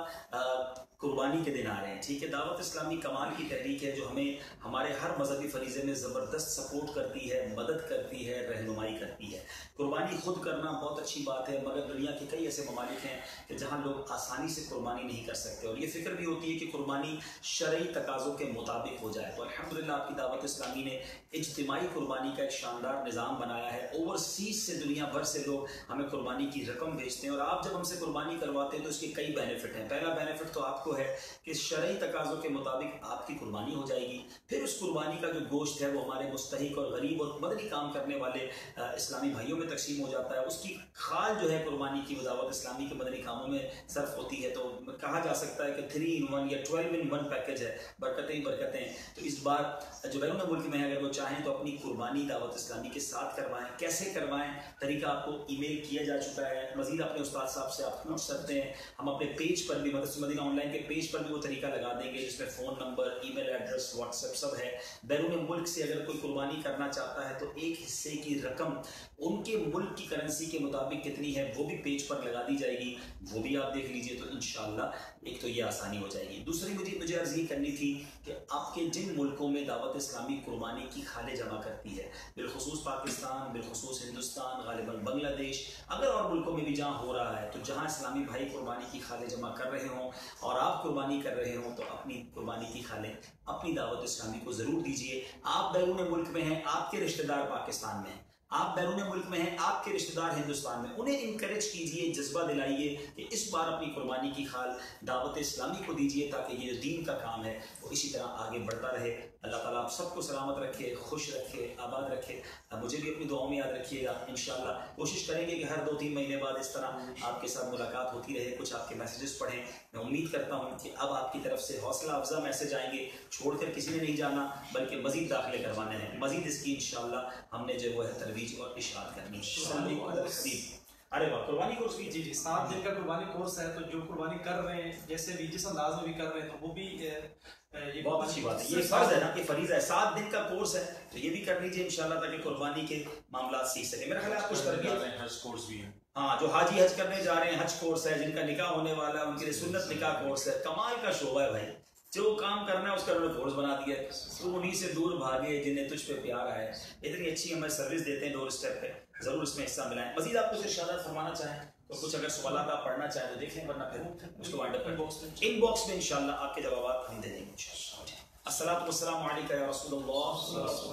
قربانی کے دن آ رہے ہیں. ٹھیک ہے, دعوت اسلامی کمال کی تحریک ہے جو ہمیں ہمارے ہر مذہبی فریضے میں زبردست سپورٹ کرتی ہے, مدد کرتی ہے, رہنمائی کرتی ہے. قربانی خود کرنا بہت اچھی بات ہے, مگر دنیا کے کئی ایسے ممالک ہیں کہ جہاں لوگ آسانی سے قربانی نہیں کر سکتے اور یہ فکر بھی ہوتی ہے کہ قربانی شرعی تقاضوں کے مطابق ہو جائے. تو الحمدللہ آپ کی دعوت اسلامی نے اجتماعی قربانی کا ایک شاندار نظام بنایا ہے. اوورسیز سے دنیا بھر سے لوگ ہمیں قربانی کی رقم بھیجتے ہیں اور آپ جب ہم سے قربانی کرواتے ہیں تو اس کے کئی بینیفٹ ہیں. پہلا بینیفٹ تو آپ کو ہے کہ شرعی تقاضوں کے مطابق آپ کی قربانی ہو جائے گی. پھر اس قربانی کا جو گوشت ہے وہ ہمارے مستحق اور غریب اور مدنی کام کرنے والے اسلامی بھائیوں میں تقسیم ہو جاتا ہے. اس کی کھال جو ہے قربانی کی دعوت اسلامی کے مدنی کاموں میں صرف ہوتی ہے. تو کہا جا سکتا ہے کہ 3 in 1 یا 12 in 1 پیکج ہے, برکتیں ہی برکتیں. تو اس بار جو بیرون ملک میں اگر وہ چاہیں تو اپنی قربانی دعوت اسلامی کے ساتھ کروائیں. کیسے کروائیں, طریقہ آپ کو ای میل کیا جا چکا ہے. مزید اپنے استاد صاحب سے آپ پوچھ سکتے ہیں. ہم اپنے پیج پر بھی مدرسہ مدینہ آن لائن کے پیج پر بھی وہ طریقہ لگا دیں گے جس میں فون نمبر, ای میل ایڈریس, واٹس ایپ سب ہے. بیرون ملک سے اگر کوئی قربانی کرنا چاہتا ہے تو ایک حصے کی رقم ان کے ملک کی کرنسی کے مطابق کتنی ہے وہ بھی پیج پر لگا دی جائے گی, وہ بھی آپ دیکھ لیجئے. تو انشاءاللہ ایک تو یہ آسانی ہو جائے گی. دوسری مجھے عرض یہ کرنی تھی کہ آپ کے جن ملکوں میں دعوت اسلامی قربانی کی کھالیں جمع کرتی ہے, بالخصوص پاکستان, بالخصوص ہندوستان, غالباً بنگلہ دیش, اگر اور ملکوں میں بھی جہاں ہو رہا ہے, تو جہاں اسلامی بھائی قربانی کی کھالیں جمع کر رہے ہوں اور آپ قربانی کر رہے ہوں تو اپنی قربانی کی کھالیں اپنی دعوت اسلامی کو ضرور دیجیے. آپ بیرون ملک میں ہیں, آپ کے رشتہ دار پاکستان میں ہیں, آپ بیرون ملک میں ہیں, آپ کے رشتہ دار ہندوستان میں, انہیں انکریج کیجئے, جذبہ دلائیے کہ اس بار اپنی قربانی کی کھال دعوت اسلامی کو دیجئے تاکہ یہ جو دین کا کام ہے وہ اسی طرح آگے بڑھتا رہے. اللہ تعالیٰ آپ سب کو سلامت رکھے, خوش رکھے, آباد رکھے. مجھے بھی اپنی دعاؤں میں یاد رکھیے گا. انشاءاللہ کوشش کریں گے کہ ہر 2-3 مہینے بعد اس طرح آپ کے ساتھ ملاقات ہوتی رہے, کچھ آپ کے میسیجز پڑھیں. میں امید کرتا ہوں کہ اب آپ کی طرف سے حوصلہ افزا میسیج آئیں گے. چھوڑ کر کسی نے نہیں جانا بلکہ مزید داخلے کروانے ہیں, مزید اس کی انشاءاللہ ہم نے جو وہ ہے ترویج اور اشاعت کرنی ہے. ارے واہ, قربانی کورس بھی جی 7 دن کا قربانی کورس ہے. تو جو قربانی کر رہے ہیں جیسے بھی جس انداز میں بھی کر رہے ہیں تو وہ بھی یہ بہت اچھی بات ہے. یہ فرض ہے نا, یہ فریضہ ہے. 7 دن کا کورس ہے تو یہ بھی کر لیجیے انشاءاللہ تاکہ قربانی کے معاملات سیکھ سکیں. میرا خیال ہے آپ کچھ تربیت, حج کورس بھی ہے. ہاں جو حاجی حج کرنے جا رہے ہیں حج کورس ہے, جن کا نکاح ہونے والا ہے ان کے لیے سنت نکاح کورس ہے. کمال کا شعبہ ہے بھائی, جو کام کرنا ہے اس کا انہوں نے کورس بنا دیا ہے. تو انہیں سے دور بھاگے جنہیں تجھ پہ پیار ہے. اتنی اچھی ہمیں سروس دیتے ہیں ڈور اسٹیپ پہ, ضرور اس میں حصہ ملائیں. مزید آپ کچھ ارشادات فرمانا چاہیں تو کچھ اگر سوالات آپ پڑھنا چاہیں تو دیکھ لیں, ورنہ پھر اس کو وائنڈ اپ کریں. ان باکس میں انشاءاللہ آپ کے جوابات ہم دے دیں گے انشاءاللہ. الصلاة والسلام عليك يا رسول الله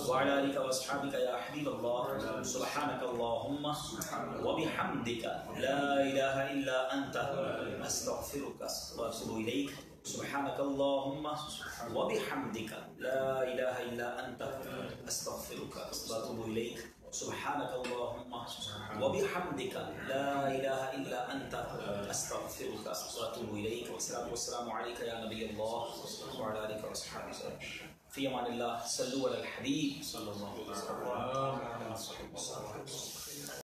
وعلى آلك وأصحابك يا حبيب الله. سبحانك اللهم وبحمدك لا إله إلا أنت أستغفرك وأتوب إليك. سبحانك اللهم وبحمدك لا إله إلا أنت أستغفرك وأتوب إليك. سبحانك اللهم وبحمدك لا إله إلا أنت أستغفرك وأتوب إليك. والصلاة والسلام عليك يا نبي الله وعلى آلك وأصحابك. فی امان اللہ، صلو علی الحبیب صلی اللہ علیہ وسلم.